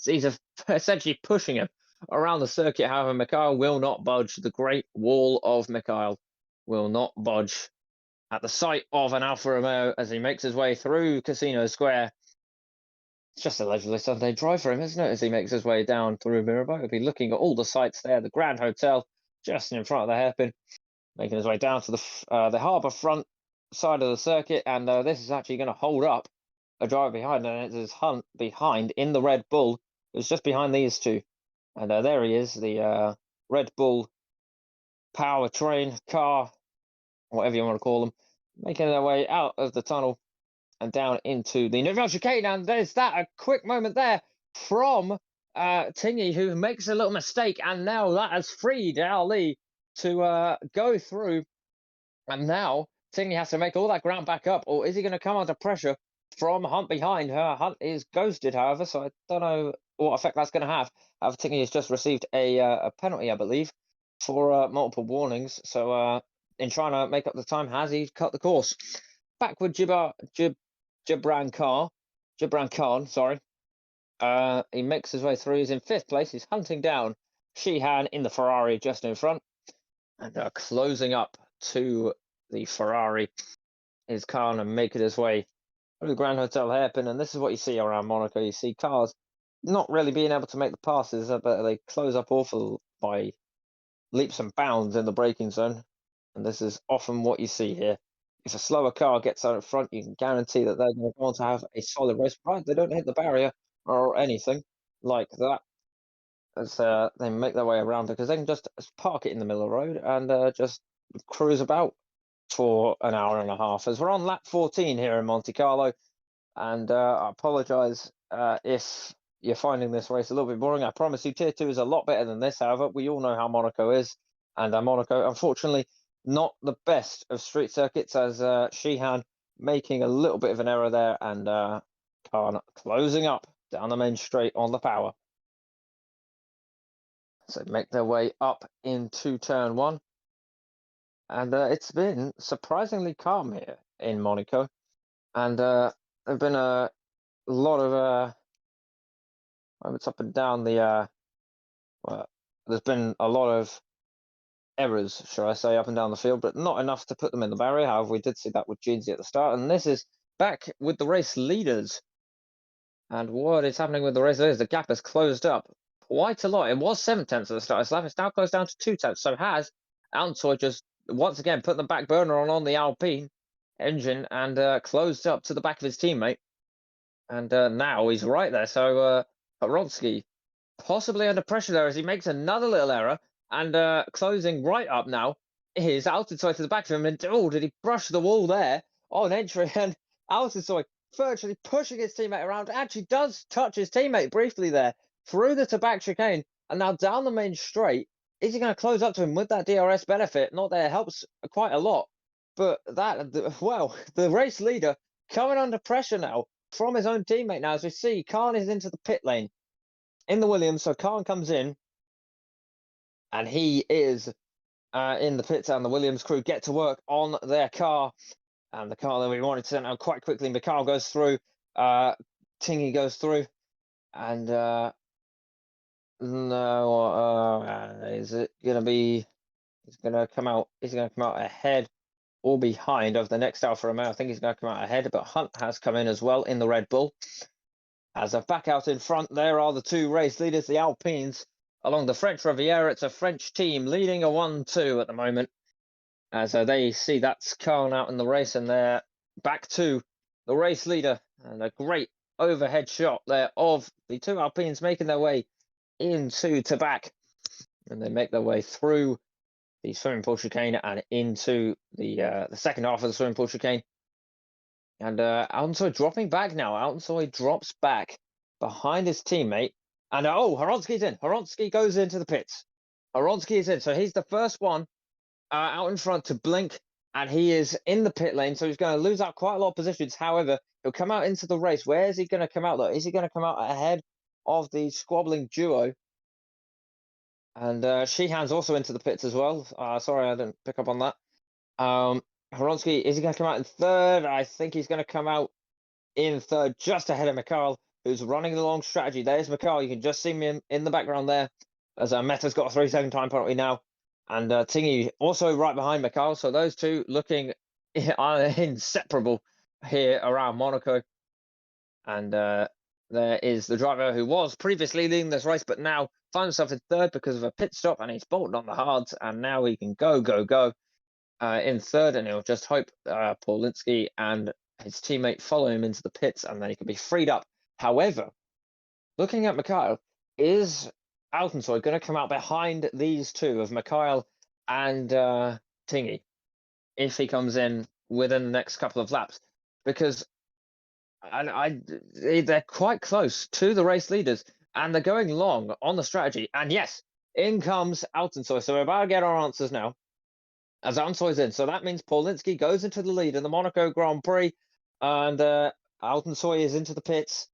he's essentially pushing him around the circuit. However, Mikhail will not budge. The Great Wall of Mikhail will not budge at the sight of an Alfa Romeo as he makes his way through Casino Square. It's just a leisurely Sunday drive for him, isn't it? As he makes his way down through Mirabeau, he'll be looking at all the sights there. The Grand Hotel just in front of the hairpin, making his way down to the harbour front side of the circuit, and this is actually going to hold up a driver behind, and it is Hunt behind in the Red Bull. It's just behind these two, and there he is, the Red Bull powertrain car, whatever you want to call them, making their way out of the tunnel and down into the Nouvelle chicane. And there's that, a quick moment there from Thingy, who makes a little mistake, and now that has freed Ali to go through. And now Thingy has to make all that ground back up, or is he going to come under pressure from Hunt behind her? Hunt is ghosted, however, so I don't know what effect that's going to have. However, Thingy has just received a penalty, I believe, for multiple warnings. So in trying to make up the time, has he cut the course? Back with Gibran Khan, sorry. He makes his way through. He's in 5th place. He's hunting down Sheehan in the Ferrari just in front. And closing up to the Ferrari is Khan and making his way through the Grand Hotel hairpin. And this is what you see around Monaco. You see cars not really being able to make the passes, but they close up awful by leaps and bounds in the braking zone. And this is often what you see here. If a slower car gets out in front, you can guarantee that they're going to want to have a solid race. Right, they don't hit the barrier or anything like that as they make their way around, because they can just park it in the middle of the road and just cruise about for an hour and a half. As we're on lap 14 here in Monte Carlo, and I apologise if you're finding this race a little bit boring. I promise you, Tier 2 is a lot better than this. However, we all know how Monaco is, and Monaco, unfortunately, not the best of street circuits, as Sheehan making a little bit of an error there, and Khan closing up down the main straight on the power. So make their way up into turn 1. And it's been surprisingly calm here in Monaco. And there have been a lot of moments up and down the well, there's been a lot of errors, shall I say, up and down the field, but not enough to put them in the barrier. However, we did see that with Jeansy at the start, and this is back with the race leaders. And what is happening with the race leaders? The gap has closed up quite a lot. It was 7 tenths at the start of this lap. It's now closed down to 2 tenths. So has Antoy just once again put the back burner on the Alpine engine and closed up to the back of his teammate. And now he's right there. So Horonsky possibly under pressure there as he makes another little error, and closing right up now is Altoy to the back of him. And oh, did he brush the wall there on entry? And Altoy virtually pushing his teammate around, actually does touch his teammate briefly there through the Tabac chicane, and now down the main straight is he going to close up to him with that DRS benefit? Not that it helps quite a lot, but well, the race leader coming under pressure now from his own teammate. Now, as we see, Khan is into the pit lane in the Williams, so Khan comes in, and he is in the pits, and the Williams crew get to work on their car, and the car that we wanted to send out quite quickly. Mikhail goes through, Tingy goes through, and no, is it gonna be? He's gonna come out. He's gonna come out ahead or behind of the next Alfa Romeo. I think he's gonna come out ahead, but Hunt has come in as well in the Red Bull. As a back out in front, there are the two race leaders, the Alpines, along the French Riviera. It's a French team leading a 1-2 at the moment. As they see that's Khan out in the race, and they're back to the race leader, and a great overhead shot there of the two Alpines making their way into to back, and they make their way through the swimming pool chicane and into the second half of the swimming pool chicane. And Alonso dropping back now. Alonso drops back behind his teammate, and Horonsky's in. Horonsky goes into the pits. Horonsky is in, so he's the first one out in front to blink, and he is in the pit lane, so he's going to lose out quite a lot of positions. However, he'll come out into the race. Where is he going to come out, though? Is he going to come out ahead of the squabbling duo? And Sheehan's also into the pits as well. Sorry, I didn't pick up on that. Horonsky, is he going to come out in third? I think he's going to come out in third, just ahead of Mikhail, who's running the long strategy. There's Mikhail. You can just see him in the background there, as Meta's got a 3-second time penalty now. And Tingy also right behind Mikhail. So those two looking inseparable here around Monaco. And there is the driver who was previously leading this race, but now finds himself in third because of a pit stop, and he's bolted on the hards, and now he can go in third, and he'll just hope Paulinski and his teammate follow him into the pits, and then he can be freed up. However, looking at Mikhail, is Altensoy going to come out behind these two of Mikhail and Tingy if he comes in within the next couple of laps? Because they're quite close to the race leaders, and they're going long on the strategy. And yes, in comes Altensoy. So we're about to get our answers now, as Altensoy's in. So that means Paulinski goes into the lead in the Monaco Grand Prix, and Altensoy is into the pits,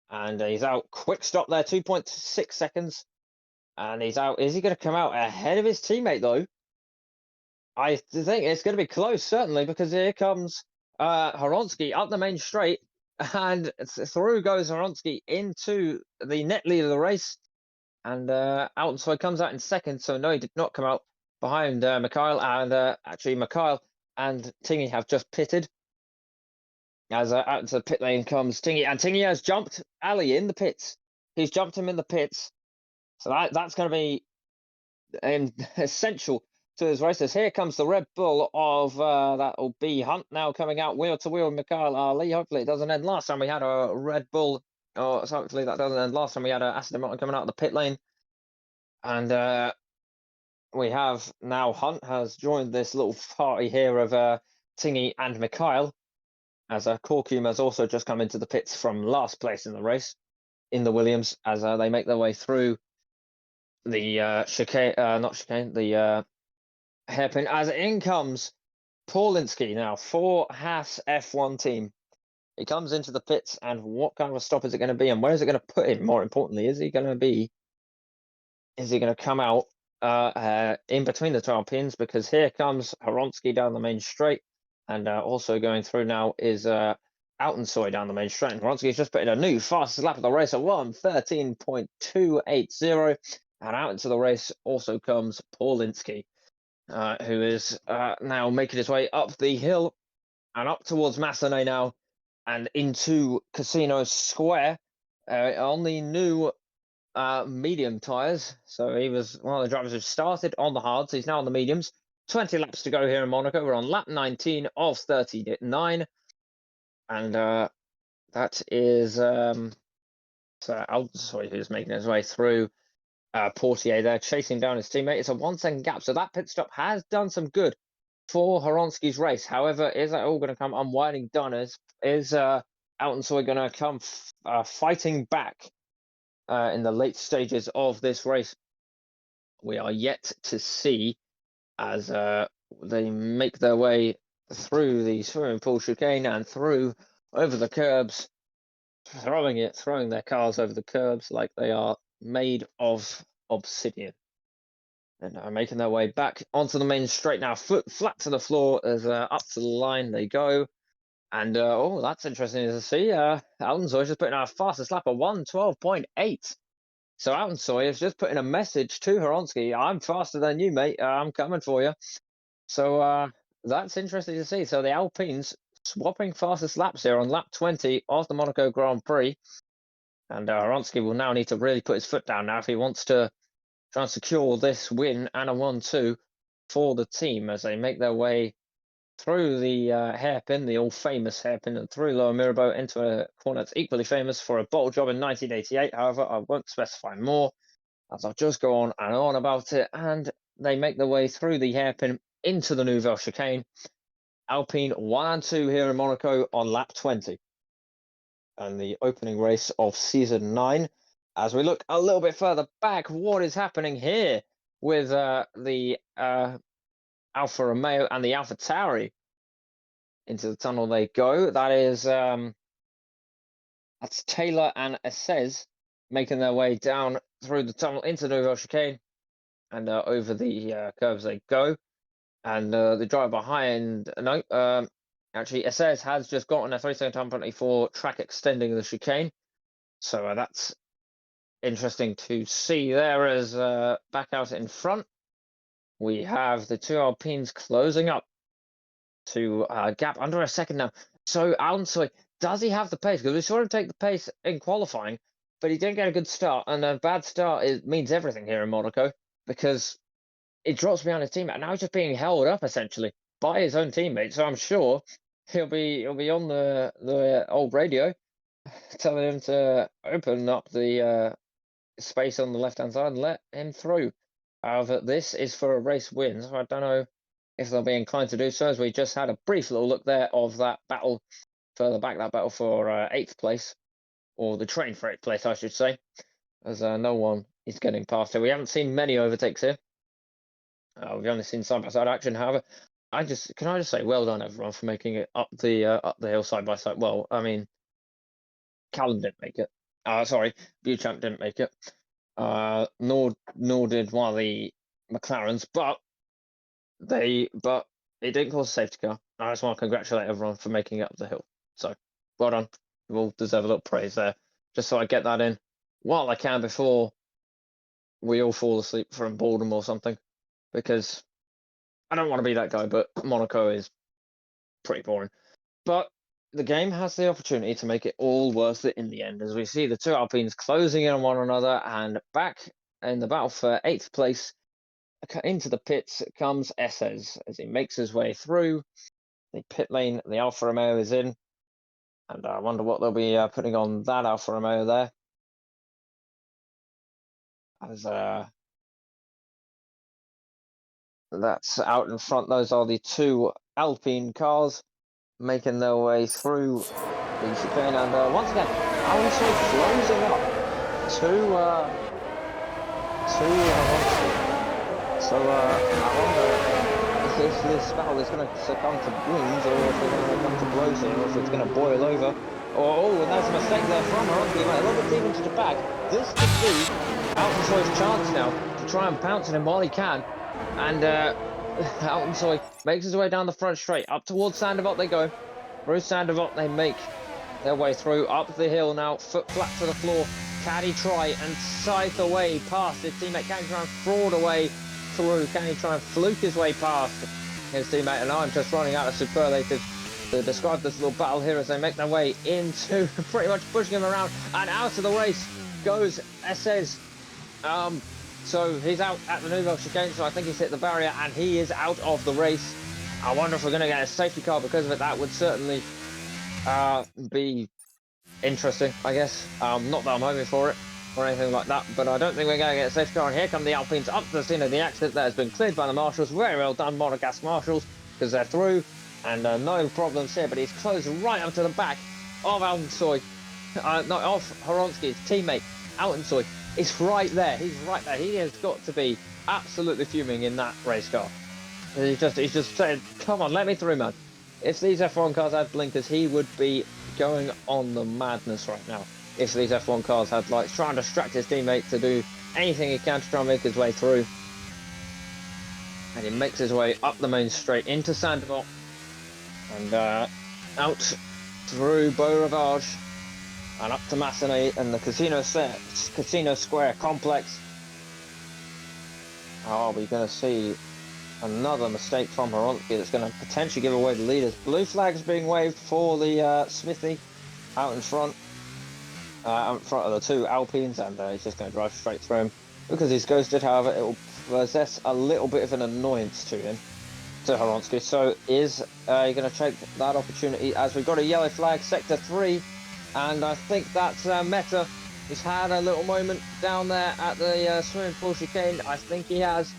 and he's out. Quick stop there, 2.6 seconds. And he's out. Is he going to come out ahead of his teammate, though? I think it's going to be close, certainly, because here comes Horonsky up the main straight, and through goes Horonsky into the net lead of the race. And Altensoy comes out in second, so no, he did not come out behind Mikhail. And actually, Mikhail and Tingy have just pitted. As out into the pit lane comes Tingy, and Tingy has jumped Ali in the pits. He's jumped him in the pits. So that's going to be essential to his races. Here comes the Red Bull of that will be Hunt now coming out wheel to wheel with Mikhail Ali. Hopefully it doesn't end. Last time we had a Red Bull, or so hopefully that doesn't end. Last time we had a Aston Martin coming out of the pit lane. And we have now Hunt has joined this little party here of Tingy and Mikhail, as Korkum has also just come into the pits from last place in the race in the Williams, as they make their way through the chicane, not chicane, the hairpin, as in comes Paulinski now for Haas F1 team. He comes into the pits, and what kind of a stop is it going to be, and where is it going to put him? More importantly, is he going to come out in between the 12 pins? Because here comes Horonsky down the main straight, and also going through now is Altensoy down the main straight. And Horonsky's just put in a new fastest lap of the race, a 1:13.280. And out into the race also comes Paulinski, who is now making his way up the hill and up towards Massenet now, and into Casino Square on the new medium tyres. So he was one of the drivers who started on the hards. He's now on the mediums. 20 laps to go here in Monaco. We're on lap 19 of 39. And that is Altensoy who's making his way through Portier there, chasing down his teammate. It's a 1 second gap, so that pit stop has done some good for Horonsky's race. However, is that all going to come unwinding done? Is Altensoy going to come fighting back in the late stages of this race? we are yet to see as they make their way through the swimming pool chicane and through over the curbs, throwing their cars over the curbs like they are made of obsidian. And are making their way back onto the main straight now, foot flat to the floor as up to the line they go. And oh, that's interesting to see. Altensoy just putting out a fastest lap of 1:12.8. So Altensoy is just putting a message to Horonsky. I'm faster than you, mate. I'm coming for you. So that's interesting to see. So the Alpines swapping fastest laps here on lap 20 of the Monaco Grand Prix. And Horonsky will now need to really put his foot down now if he wants to try and secure this win and a 1-2 for the team as they make their way through the hairpin, the all-famous hairpin, and through Lower Mirabeau into a corner that's equally famous for a bottle job in 1988. However, I won't specify more, as I'll just go on and on about it. And they make their way through the hairpin into the Nouvelle chicane. Alpine 1 and 2 here in Monaco on lap 20. And the opening race of season 9. As we look a little bit further back, what is happening here with the Alfa Romeo and the AlphaTauri? Into the tunnel they go. That is that's Taylor and Assez making their way down through the tunnel into the Nouvelle chicane, and over the curves they go. And the driver behind, actually Assez has just gotten a 3-second time penalty for track extending the chicane. So that's interesting to see there. As back out in front, we have the two Alpines closing up to a gap under a second now. So Alonso, does he have the pace? Because we saw him take the pace in qualifying, but he didn't get a good start. And a bad start means everything here in Monaco, because it drops behind his teammate. Now he's just being held up essentially by his own teammate. So I'm sure he'll be on the old radio telling him to open up the space on the left-hand side and let him through. However, this is for a race win, so I don't know if they'll be inclined to do so, as we just had a brief little look there of that battle further back, that battle for 8th place, or the train for 8th place, I should say, as no one is getting past here. We haven't seen many overtakes here. We've only seen side-by-side action. However, can I just say well done everyone for making it up the hill side by side. Well, I mean, Callum didn't make it. Sorry, Beauchamp didn't make it. Nor did one of the McLarens, but it didn't cause a safety car. I just want to congratulate everyone for making it up the hill. So well done. You all deserve a little praise there. Just so I get that in while I can before we all fall asleep from boredom or something, because I don't want to be that guy, but Monaco is pretty boring. But the game has the opportunity to make it all worth it in the end, as we see the two Alpines closing in on one another, and back in the battle for 8th place, into the pits comes Assez as he makes his way through the pit lane. The Alfa Romeo is in, and I wonder what they'll be putting on that Alfa Romeo there. As that's out in front. Those are the two Alpine cars making their way through the chicane, and once again, Alonso closing up to So I wonder if this battle is going to succumb to wounds, or if they're going to come to blows here, or if it's going to boil over. Oh, and that's a mistake there from Horonsky. He went a little bit deep into the back. This could be Altensoy's chance now to try and pounce on him while he can. And Altensoy makes his way down the front straight. Up towards Sandoval they go. Through Sandoval they make their way through. Up the hill now, foot flat to the floor. Can he try and scythe away past his teammate? Can he try and fraud away through? Can he try and fluke his way past his teammate? And I'm just running out of superlatives to describe this little battle here as they make their way into pretty much pushing him around, and out of the race goes Assez. So he's out at the Nouvelle chicane, so I think he's hit the barrier and he is out of the race. I wonder if we're going to get a safety car because of it. That would certainly be interesting, I guess. Not that I'm hoping for it or anything like that, but I don't think we're going to get a safety car. And here come the Alpines up to the scene of the accident that has been cleared by the marshals. Very well done, Monegasque marshals, because they're through, and no problems here. But he's closed right up to the back of Altensoy, not of Horonsky, his teammate. Altensoy is right there. He's right there. He has got to be absolutely fuming in that race car. He's just saying, "Come on, let me through, man." If these F1 cars had blinkers, he would be going on the madness right now. If these F1 cars had like trying to distract his teammate to do anything he can to try and make his way through, and he makes his way up the main straight into Sandoval and out through Beau Rivage and up to Massenet and the Casino Square complex. Are we going to see another mistake from Horonsky that's going to potentially give away the leaders? Blue flags being waved for the Smithy out in front of the two Alpines, and he's just going to drive straight through him because he's ghosted. However, it will possess a little bit of an annoyance to him, to Horonsky. So is he going to take that opportunity as we've got a yellow flag, sector 3, and I think that's Meta. He's had a little moment down there at the swimming pool chicane. I think he has.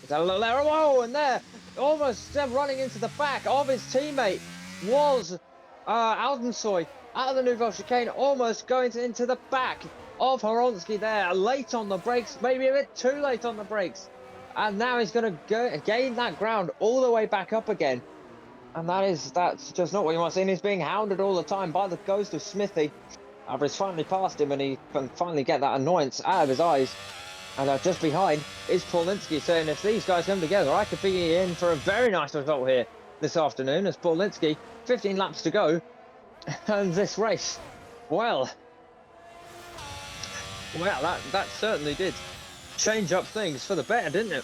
He's had a little error. Whoa, and there, almost running into the back of his teammate was Aldensoy out of the Nouvelle chicane, almost going into the back of Horonsky there. Late on the brakes, maybe a bit too late on the brakes. And now he's going to gain that ground all the way back up again. And that's just not what you want to see. And he's being hounded all the time by the ghost of Smithy. He's finally passed him and he can finally get that annoyance out of his eyes. And just behind is Paulinski saying, if these guys come together, I could be in for a very nice result here this afternoon. As Paulinski, 15 laps to go, and this race, well, that certainly did change up things for the better, didn't it?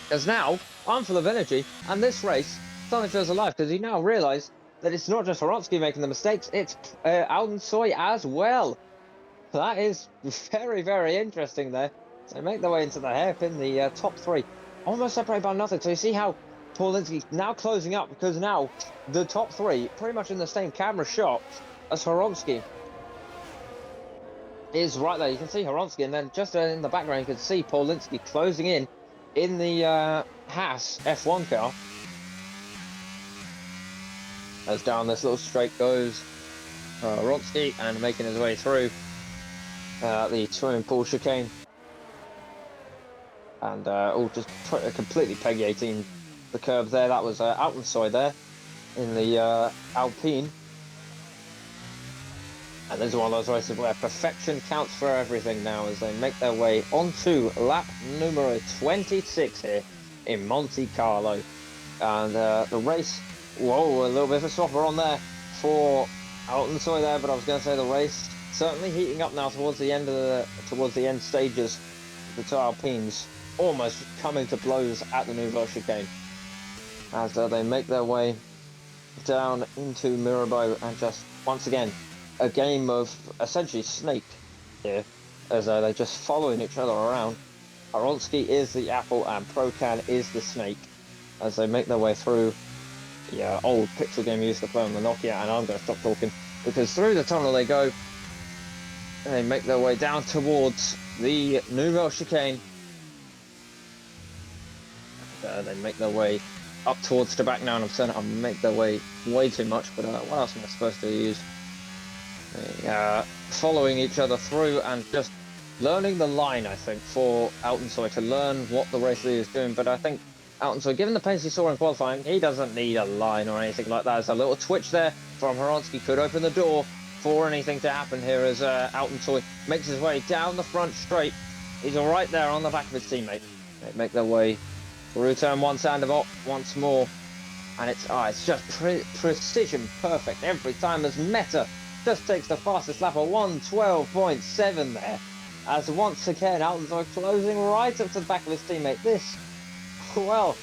Because now I'm full of energy, and this race suddenly feels alive because you now realise that it's not just Horonsky making the mistakes, it's Aldensoy as well. That is very, very interesting there. So they make their way into the hairpin, the top 3, almost separated by nothing. So you see how Paulinski's now closing up because now the top 3, pretty much in the same camera shot as Horonsky, is right there. You can see Horonsky, and then just in the background, you can see Paulinski closing in the Haas F1 car. As down this little straight goes Horonsky and making his way through the swimming pool chicane. And just completely Peggy 18 the curb there. That was Altensoy there in the Alpine. And this is one of those races where perfection counts for everything now as they make their way onto lap numero 26 here in Monte Carlo. And the race, whoa, a little bit of a stopper on there for Altensoy there, but I was going to say the race certainly heating up now towards the end stages of the two Alpines, almost coming to blows at the Nouvelle chicane as they make their way down into Mirabeau, and just once again a game of essentially snake here as they're just following each other around. Horonsky is the apple and Procan is the snake as they make their way through the old pixel game used to play on the Nokia. And I'm going to stop talking because through the tunnel they go and they make their way down towards the Nouvelle chicane. They make their way up towards the back now, and I'm saying I make their way too much, but what else am I supposed to use? Following each other through and just learning the line, I think, for Altensoy to learn what the race leader is doing. But I think Altensoy, given the pace he saw in qualifying, he doesn't need a line or anything like that. There's a little twitch there from Horonsky could open the door for anything to happen here as Altensoy makes his way down the front straight. He's right there on the back of his teammate. They make their way through turn 1 Sandoval once more, and it's just precision perfect every time as Meta just takes the fastest lap of 1:12.7 there, as once again Altensoy closing right up to the back of his teammate. This, well,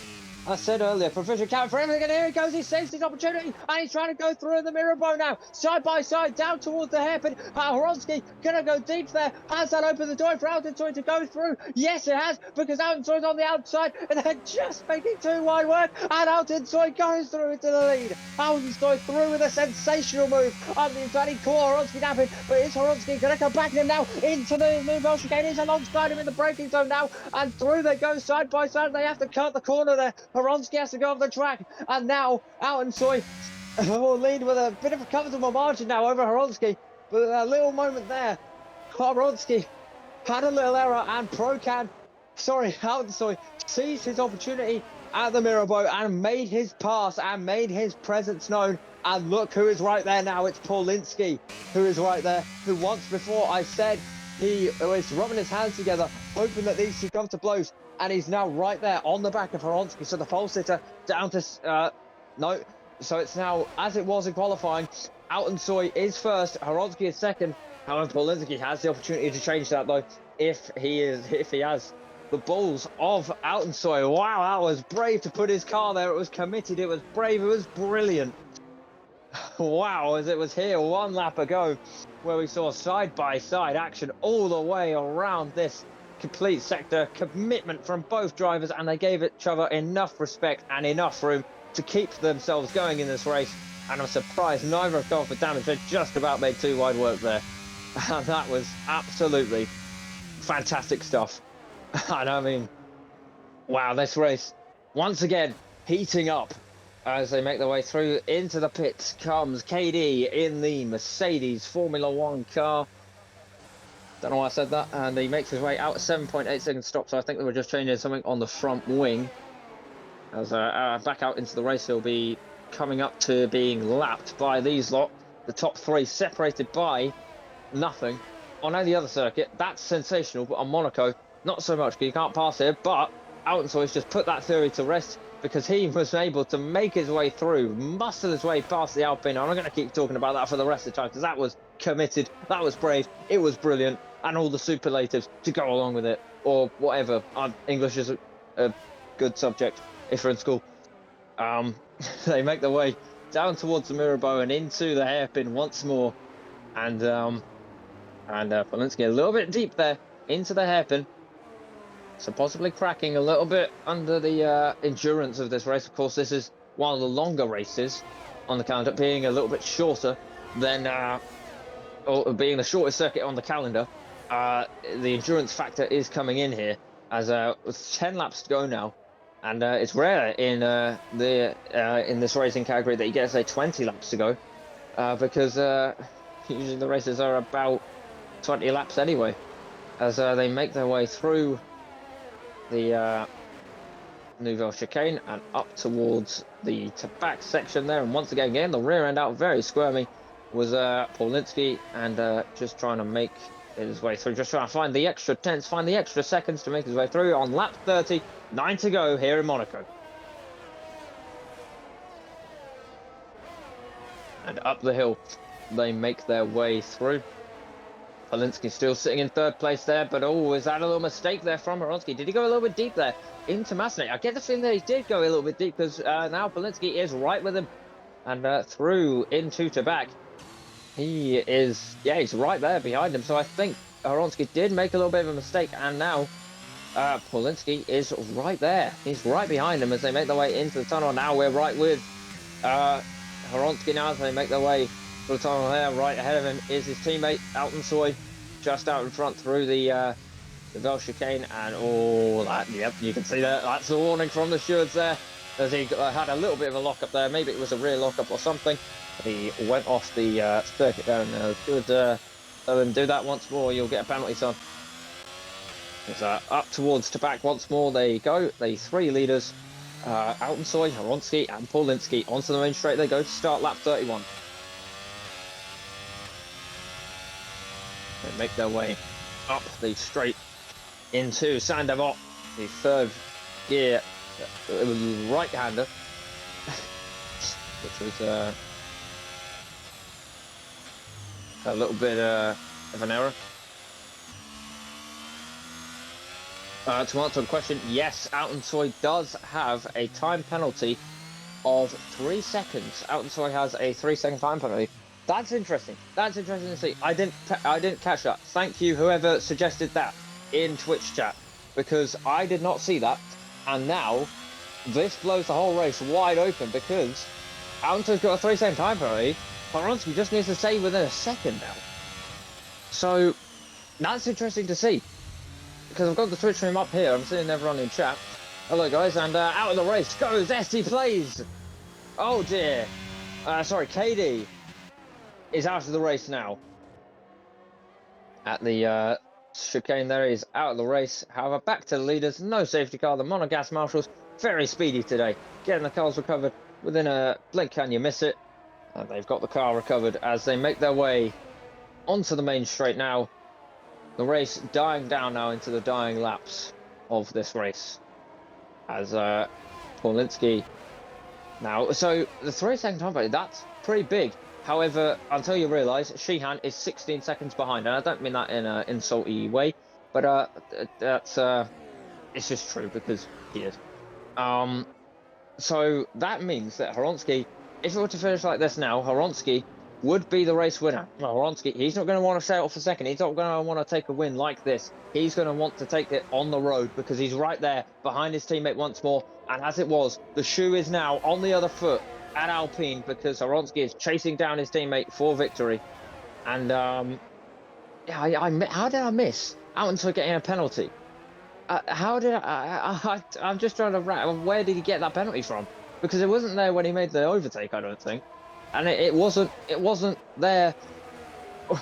I said earlier, provision count for everything, and here he goes, he saves his opportunity, and he's trying to go through the Mirabeau now, side by side, down towards the hairpin. Horonsky gonna go deep there. Has that opened the door for Altensoy to go through? Yes, it has, because Altensoy's on the outside, and they're just making too wide work, and Altensoy goes through into the lead. Altensoy through with a sensational move on the inside. He caught Horonsky napping, but is Horonsky gonna come back him now into the Nouvelle chicane? He's alongside him in the braking zone now, and through they go side by side. They have to cut the corner there. Horonsky has to go off the track, and now Altensoy will lead with a bit of a comfortable margin now over Horonsky. But a little moment there, Horonsky had a little error, and Procan sorry, Alonso seized his opportunity at the Mirabeau and made his pass and made his presence known. And look who is right there now. It's Paulinski who is right there, who once before I said he was rubbing his hands together, hoping that these two come to blows. And he's now right there on the back of Horonsky. So the pole sitter down to, no. So it's now, as it was in qualifying, Altensoy is first, Horonsky is second. However, Paulinski has the opportunity to change that though, if he has the balls of Altensoy. Wow, that was brave to put his car there. It was committed. It was brave. It was brilliant. Wow, as it was here one lap ago, where we saw side-by-side action all the way around this complete sector. Commitment from both drivers, and they gave each other enough respect and enough room to keep themselves going in this race. And I'm surprised neither have gone for damage. They just about made two wide work there. And that was absolutely fantastic stuff. And I mean, wow, this race, once again, heating up as they make their way through. Into the pits comes KD in the Mercedes Formula One car. Don't know why I said that. And he makes his way out at 7.8 second stop. So I think they were just changing something on the front wing. As back out into the race, he'll be coming up to being lapped by these lot. The top three separated by nothing. On any other circuit, that's sensational. But on Monaco, not so much, because you can't pass here. But Altensoy's just put that theory to rest, because he was able to make his way through, muscle his way past the Alpine. I'm not going to keep talking about that for the rest of the time, because that was committed, that was brave, it was brilliant, and all the superlatives to go along with it, or whatever. English is a good subject if you're in school. They make their way down towards the Mirabeau and into the hairpin once more, and Paulinski a little bit deep there into the hairpin. So possibly cracking a little bit under the endurance of this race. Of course, this is one of the longer races on the calendar, being a little bit shorter than, or being the shortest circuit on the calendar. The endurance factor is coming in here, as with 10 laps to go now, and it's rare in in this racing category that you get to say 20 laps to go, because usually the races are about 20 laps anyway, as they make their way through the Nouvelle chicane and up towards the Tabac section there. And once again, getting the rear end out very squirmy was Paulinski, and just trying to make his way through, just trying to find the extra tenths, find the extra seconds to make his way through on lap 30, 9 to go here in Monaco. And up the hill they make their way through. Paulinski still sitting in third place there, but oh, is that a little mistake there from Horonsky? Did he go a little bit deep there into Massenet? I get the feeling that he did go a little bit deep, because now Paulinski is right with him, and through into Tabac. He is, yeah, he's right there behind him. So I think Horonsky did make a little bit of a mistake, and now Paulinski is right there. He's right behind him as they make their way into the tunnel. Now we're right with Horonsky now as they make their way to the tunnel there. Right ahead of him is his teammate Altensoy, just out in front through the Bell chicane, and oh, that, yep, you can see that. That's a warning from the stewards there, as he had a little bit of a lockup there. Maybe it was a rear lockup or something. He went off the circuit there, and good. Let him do that once more. You'll get a penalty, son. It's up towards Tabac once more. There you go. The three leaders, Altensoy, Horonsky, and Paulinski, onto the main straight they go to start lap 31. They make their way up the straight into Saint-Devant, the third gear right-hander, which was a little bit of an error. To answer the question, yes, Altensoy does have a time penalty of 3 seconds. Altensoy has a 3-second time penalty. That's interesting. That's interesting to see. I didn't catch that. Thank you, whoever suggested that in Twitch chat, because I did not see that. And now this blows the whole race wide open, because Altensoy's got a 3-second time penalty. Horonsky just needs to stay within a second now. So that's interesting to see, because I've got the Twitch stream up here. I'm seeing everyone in chat. Hello guys, and out of the race goes ST Plays. Oh dear. Sorry, KD is out of the race now at the chicane there. He's out of the race. However, back to the leaders. No safety car. The monogas marshals very speedy today. Getting the cars recovered within a blink. Can you miss it? And they've got the car recovered as they make their way onto the main straight now. The race dying down now into the dying laps of this race. As Paulinski now. So the 3-second time penalty, that's pretty big. However, until you realise, Sheehan is 16 seconds behind, and I don't mean that in an insulty way, but that's it's just true because he is. So that means that Horonsky, if it were to finish like this now, Horonsky would be the race winner. Well, Horonsky, he's not going to want to settle for second. He's not going to want to take a win like this. He's going to want to take it on the road because he's right there behind his teammate once more. And as it was, the shoe is now on the other foot at Alpine because Horonsky is chasing down his teammate for victory. And how did I miss out until getting a penalty? How did I'm just trying to where did he get that penalty from? Because it wasn't there when he made the overtake, I don't think, and it wasn't there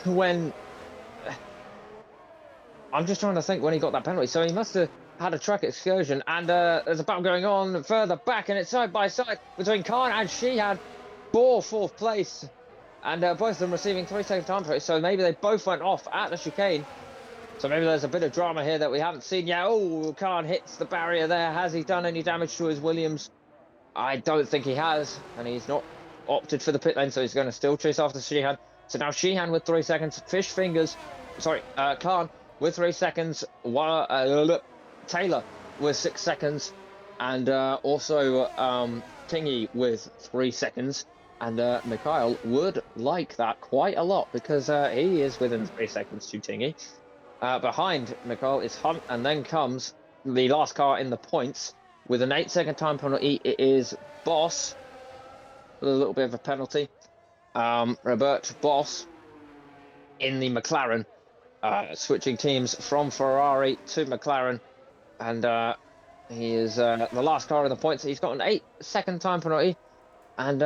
when. I'm just trying to think when he got that penalty. So he must have had a track excursion, and there's a battle going on further back, and it's side by side between Khan and Sheehan for 4th place, and both of them receiving 3-second time penalties. So maybe they both went off at the chicane. So maybe there's a bit of drama here that we haven't seen yet. Oh, Khan hits the barrier there. Has he done any damage to his Williams? I don't think he has, and he's not opted for the pit lane, so he's going to still chase after Sheehan. So now Sheehan with 3 seconds, Khan with 3 seconds, while Taylor with 6 seconds, and also Tingy with 3 seconds. And Mikhail would like that quite a lot because he is within 3 seconds to Tingy. Behind Mikhail is Hunt, and then comes the last car in the points with an 8-second time penalty. It is Boss with a little bit of a penalty. Robert Boss in the McLaren, switching teams from Ferrari to McLaren, and he is the last car in the points. He's got an 8-second time penalty. And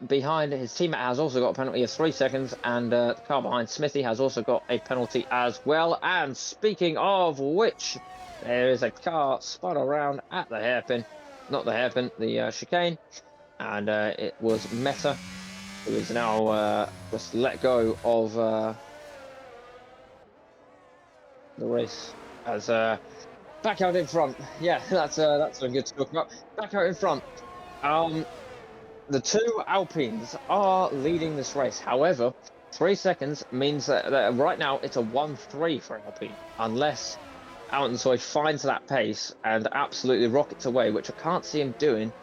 behind, his teammate has also got a penalty of 3 seconds, and the car behind Smithy has also got a penalty as well. And speaking of which, there is a car spun around at the hairpin, not the hairpin, the chicane, and it was Meta, who is now just let go of the race as back out in front. Yeah, that's something good to talk about. Back out in front. The 2 Alpines are leading this race. However, 3 seconds means that right now it's a 1-3 for Alpine, unless Altensoy finds that pace and absolutely rockets away, which I can't see him doing.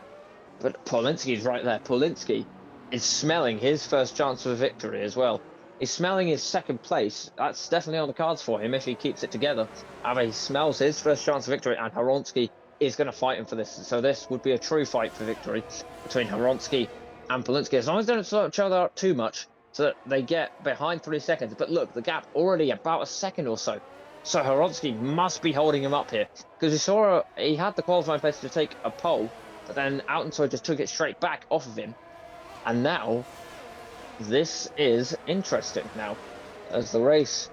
But Paulinski's right there. Paulinski is smelling his first chance of a victory as well. He's smelling his 2nd place. That's definitely on the cards for him if he keeps it together. However, he smells his first chance of victory, and Horonsky is going to fight him for this. So this would be a true fight for victory between Horonsky and Paulinski, as long as they don't slow each other up too much so that they get behind 3 seconds. But look, the gap already about a second or so. So Horonsky must be holding him up here, because we saw he had the qualifying pace to take a pole, but then Altensoy just took it straight back off of him. And now this is interesting now, as the race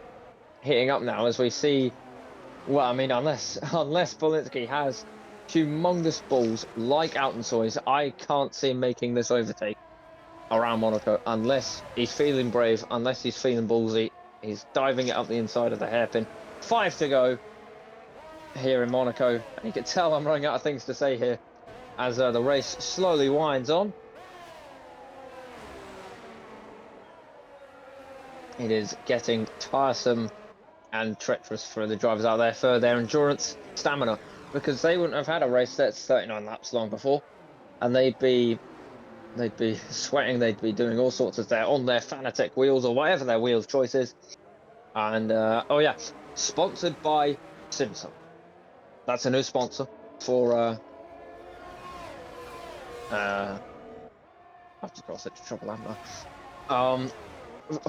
hitting up now, as we see. Well, I mean, unless Paulinski has humongous balls like Altensoy's, I can't see him making this overtake around Monaco unless he's feeling brave, unless he's feeling ballsy. He's diving it up the inside of the hairpin. 5 to go here in Monaco, and you can tell I'm running out of things to say here as the race slowly winds on. It is getting tiresome and treacherous for the drivers out there for their endurance stamina, because they wouldn't have had a race that's 39 laps long before, and they'd be sweating, they'd be doing all sorts of they're on their Fanatec wheels or whatever their wheels choice is. And oh yeah, sponsored by Simpson. That's a new sponsor for I've just got such trouble, haven't I?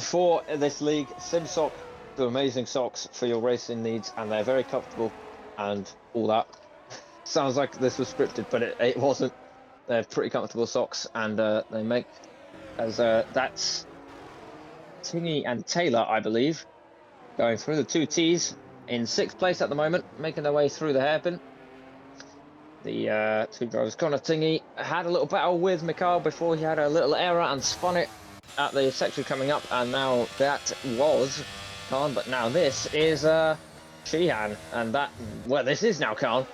For this league, SimSock do amazing socks for your racing needs, and they're very comfortable and all that. Sounds like this was scripted, but it wasn't. They're pretty comfortable socks, and they make as that's Tingy and Taylor, I believe, going through the 2 T's in 6th place at the moment, making their way through the hairpin. The two drivers, Connor Tingy, had a little battle with Mikhail before he had a little error and spun it at the section coming up, and now that was Khan, but now this is Sheehan, and that, well, this is now Khan,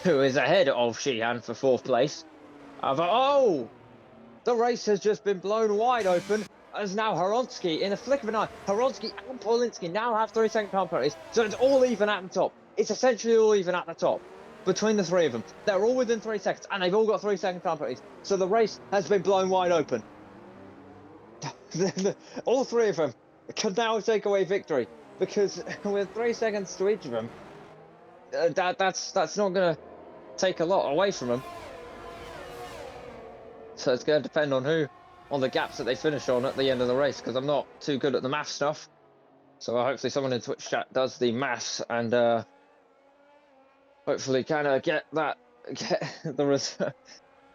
who is ahead of Sheehan for 4th place. Oh, the race has just been blown wide open, as now Horonsky, in a flick of an eye, Horonsky and Polinsky now have 3-second time penalties, so it's all even at the top. It's essentially all even at the top between the three of them. They're all within 3 seconds, and they've all got 3-second time penalties. So the race has been blown wide open. All three of them can now take away victory, because with 3 seconds to each of them, that's not going to take a lot away from them. So it's going to depend on the gaps that they finish on at the end of the race, because I'm not too good at the math stuff. So hopefully someone in Twitch chat does the maths and hopefully kind of get the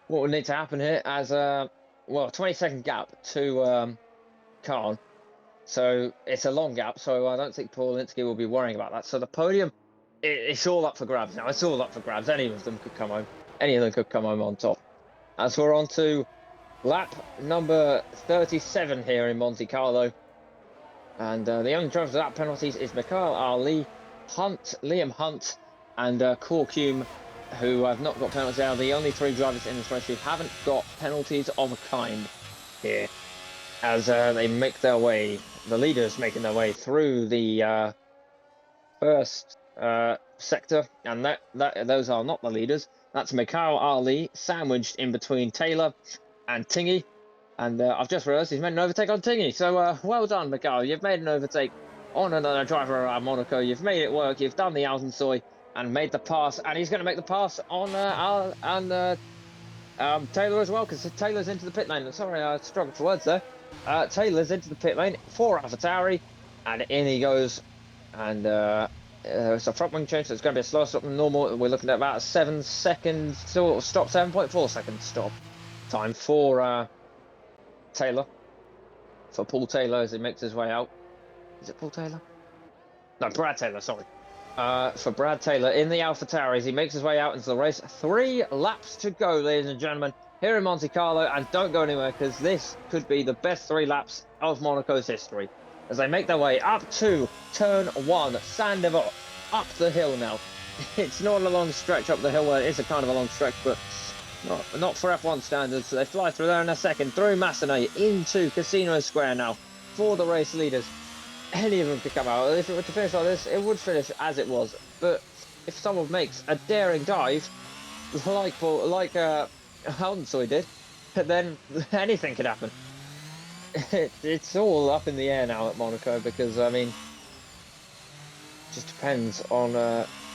what would need to happen here as well, 20-second gap to Khan. So it's a long gap, so I don't think Polinsky will be worrying about that. So the podium, it's all up for grabs now. It's all up for grabs. Any of them could come home. Any of them could come home on top. As we're on to lap number 37 here in Monte Carlo. And the only drivers without penalties is Mikhail Ali, Liam Hunt, and Corcume, who have not got penalties. They are the only 3 drivers in this race who haven't got penalties of a kind here. As they make their way, the leaders making their way through the first sector, and those are not the leaders. That's Mikhail Ali sandwiched in between Taylor and Tingy, and I've just realised he's made an overtake on Tingy. So well done, Mikhail. You've made an overtake on another driver around Monaco. You've made it work. You've done the Altensoy and made the pass, and he's going to make the pass on Taylor as well, because Taylor's into the pit lane. Sorry, I struggled for words there. Taylor's into the pit lane for AlphaTauri, and in he goes. And it's a front wing change, so it's going to be a slower stop than normal. We're looking at about a 7 seconds stop, 7.4 seconds stop time for Taylor, for Paul Taylor as he makes his way out. Is it Paul Taylor? No, Brad Taylor, sorry. For Brad Taylor in the AlphaTauri as he makes his way out into the race. 3 laps to go, ladies and gentlemen, here in Monte Carlo, and don't go anywhere, because this could be the best 3 laps of Monaco's history as they make their way up to turn 1, Saint-Devote, up the hill now. It's not a long stretch up the hill. Well, it is a kind of a long stretch, but not for F1 standards. So they fly through there in a second, through Massenet into Casino Square now for the race leaders. Any of them could come out. If it were to finish like this, it would finish as it was. But if someone makes a daring dive, like Altensoy did, then anything could happen. It's all up in the air now at Monaco, because I mean, it just depends on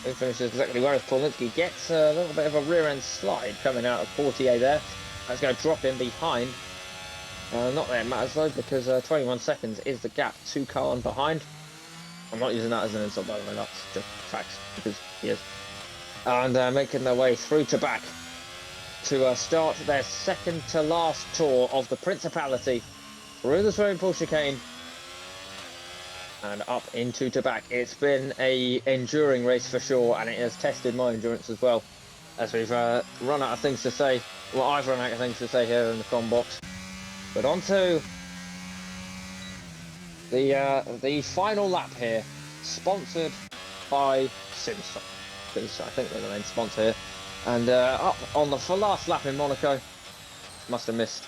who finishes exactly where. Polinsky gets a little bit of a rear end slide coming out of Portier there. That's going to drop him behind. Not that it matters though, because 21 seconds is the gap to Khan behind. I'm not using that as an insult, by the way, that's just facts, because he is. And making their way through to back to start their second to last tour of the Principality through the swimming pool chicane and up into to back. It's been a enduring race for sure, and it has tested my endurance as well, as we've run out of things to say. Well, I've run out of things to say here in the com box. But on to the final lap here, sponsored by Simstar, because I think they're the main sponsor here. And up on the last lap in Monaco, must have missed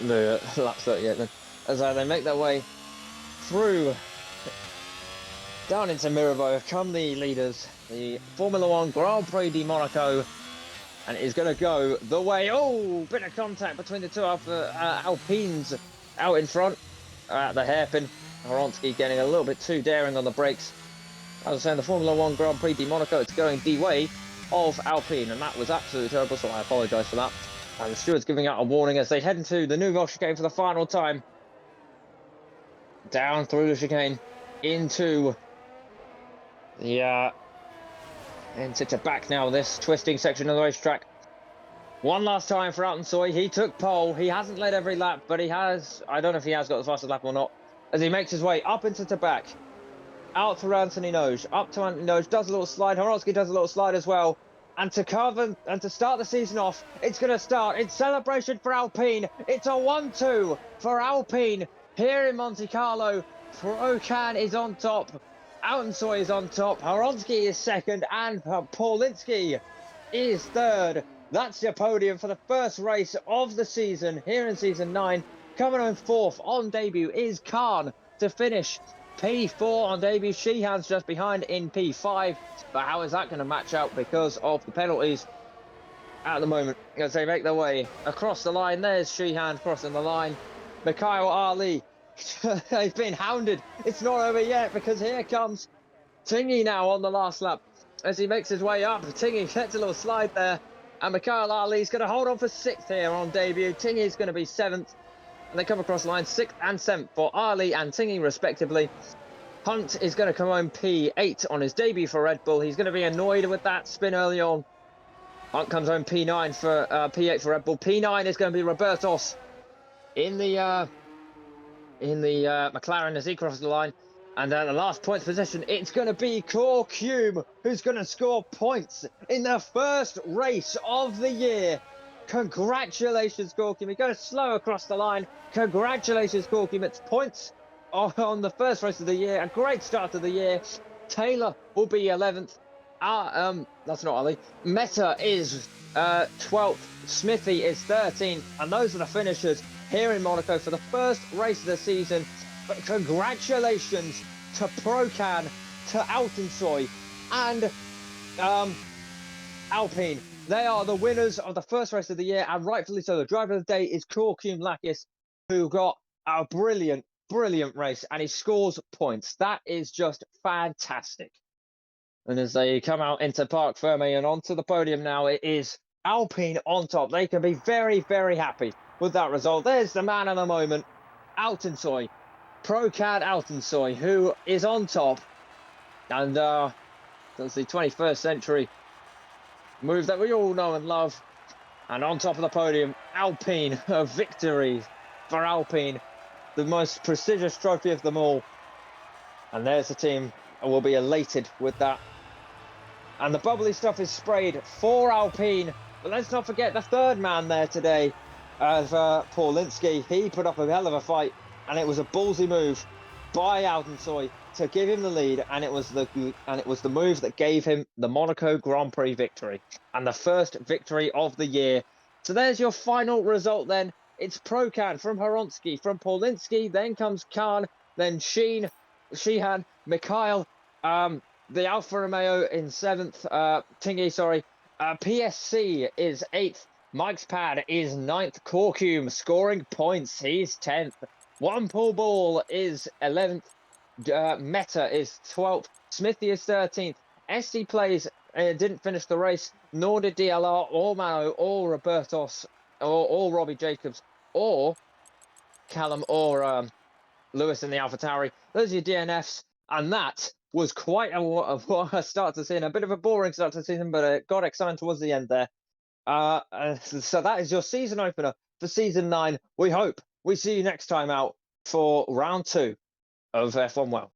the lap 38 then, as they make their way through down into Mirabeau come the leaders, the Formula 1 Grand Prix de Monaco, and it is going to go the way. Oh, bit of contact between the two Alpines out in front at the hairpin. Horonsky getting a little bit too daring on the brakes. As I was saying, the Formula 1 Grand Prix de Monaco, it's going the way of Alpine, and that was absolutely terrible, so I apologise for that. And the stewards giving out a warning as they head into the Nouvelle chicane for the final time. Down through the chicane into the into to back now, this twisting section of the racetrack. One last time for Altensoy. He took pole. He hasn't led every lap, but he has, I don't know if he has got the fastest lap or not, as he makes his way up into to back. out to Anthony Noge, up to Anthony Noge, does a little slide. Horonsky does a little slide as well. And to cover and to start the season off, it's going to start. It's celebration for Alpine. It's a 1-2 for Alpine here in Monte Carlo. Procan is on top. Altensoy is on top. Horonsky is second. And Paulinski is third. That's your podium for the first race of the season here in season 9. Coming on fourth on debut is Khan to finish P4 on debut. Sheehan's just behind in P5. But how is that going to match out because of the penalties at the moment as they make their way across the line? There's Sheehan crossing the line. Mikhail Ali, they've been hounded. It's not over yet because here comes Tingy now on the last lap as he makes his way up. Tingy gets a little slide there. And Mikhail Ali's going to hold on for 6th here on debut. Tingy's going to be 7th. And they come across the line 6th and 7th for Ali and Tingy respectively. Hunt is going to come home P8 on his debut for Red Bull. He's going to be annoyed with that spin early on. Hunt comes home P9 for P8 for Red Bull. P9 is going to be Robertos in the McLaren as he crosses the line. And the last points position, it's going to be Corcume who's going to score points in the first race of the year. Congratulations, Corcume. He goes slow across the line. Congratulations, Corcume. It's points on the first race of the year. A great start to the year. Taylor will be 11th. That's not Ali. Meta is 12th. Smithy is 13th. And those are the finishers here in Monaco for the first race of the season. But congratulations to Procan, to Altensoy, and Alpine. They are the winners of the first race of the year, and rightfully so. The driver of the day is Corcume Lakis, who got a brilliant race, and he scores points. That is just fantastic. And as they come out into Parc Fermé and onto the podium now, it is Alpine on top. They can be very, very happy with that result. There's the man of the moment, Altensoy. Procan Altensoy, who is on top. And that's the 21st century move that we all know and love. And on top of the podium, Alpine, a victory for Alpine, the most prestigious trophy of them all. And there's the team, and we'll be elated with that. And the bubbly stuff is sprayed for Alpine. But let's not forget the third man there today, Paulinski. He put up a hell of a fight, and it was a ballsy move by Altensoy to give him the lead, and it was the move that gave him the Monaco Grand Prix victory and the first victory of the year. So there's your final result then. It's Procan from Horonsky, from Paulinski, then comes Khan, then Sheehan, Mikhail, the Alfa Romeo in 7th, Tingy, sorry. PSC is 8th, Mike's Pad is 9th, Corcume scoring points, he's 10th. One Pool Ball is 11th. Meta is 12th. Smithy is 13th. SD Plays didn't finish the race, nor did DLR or Mano or Robertos or Robbie Jacobs or Callum or Lewis in the AlphaTauri. Those are your DNFs, and that was quite a start to the season. A bit of a boring start to the season, but it got exciting towards the end there. So that is your season opener for season 9. We hope we see you next time out for round 2 of F1 Well.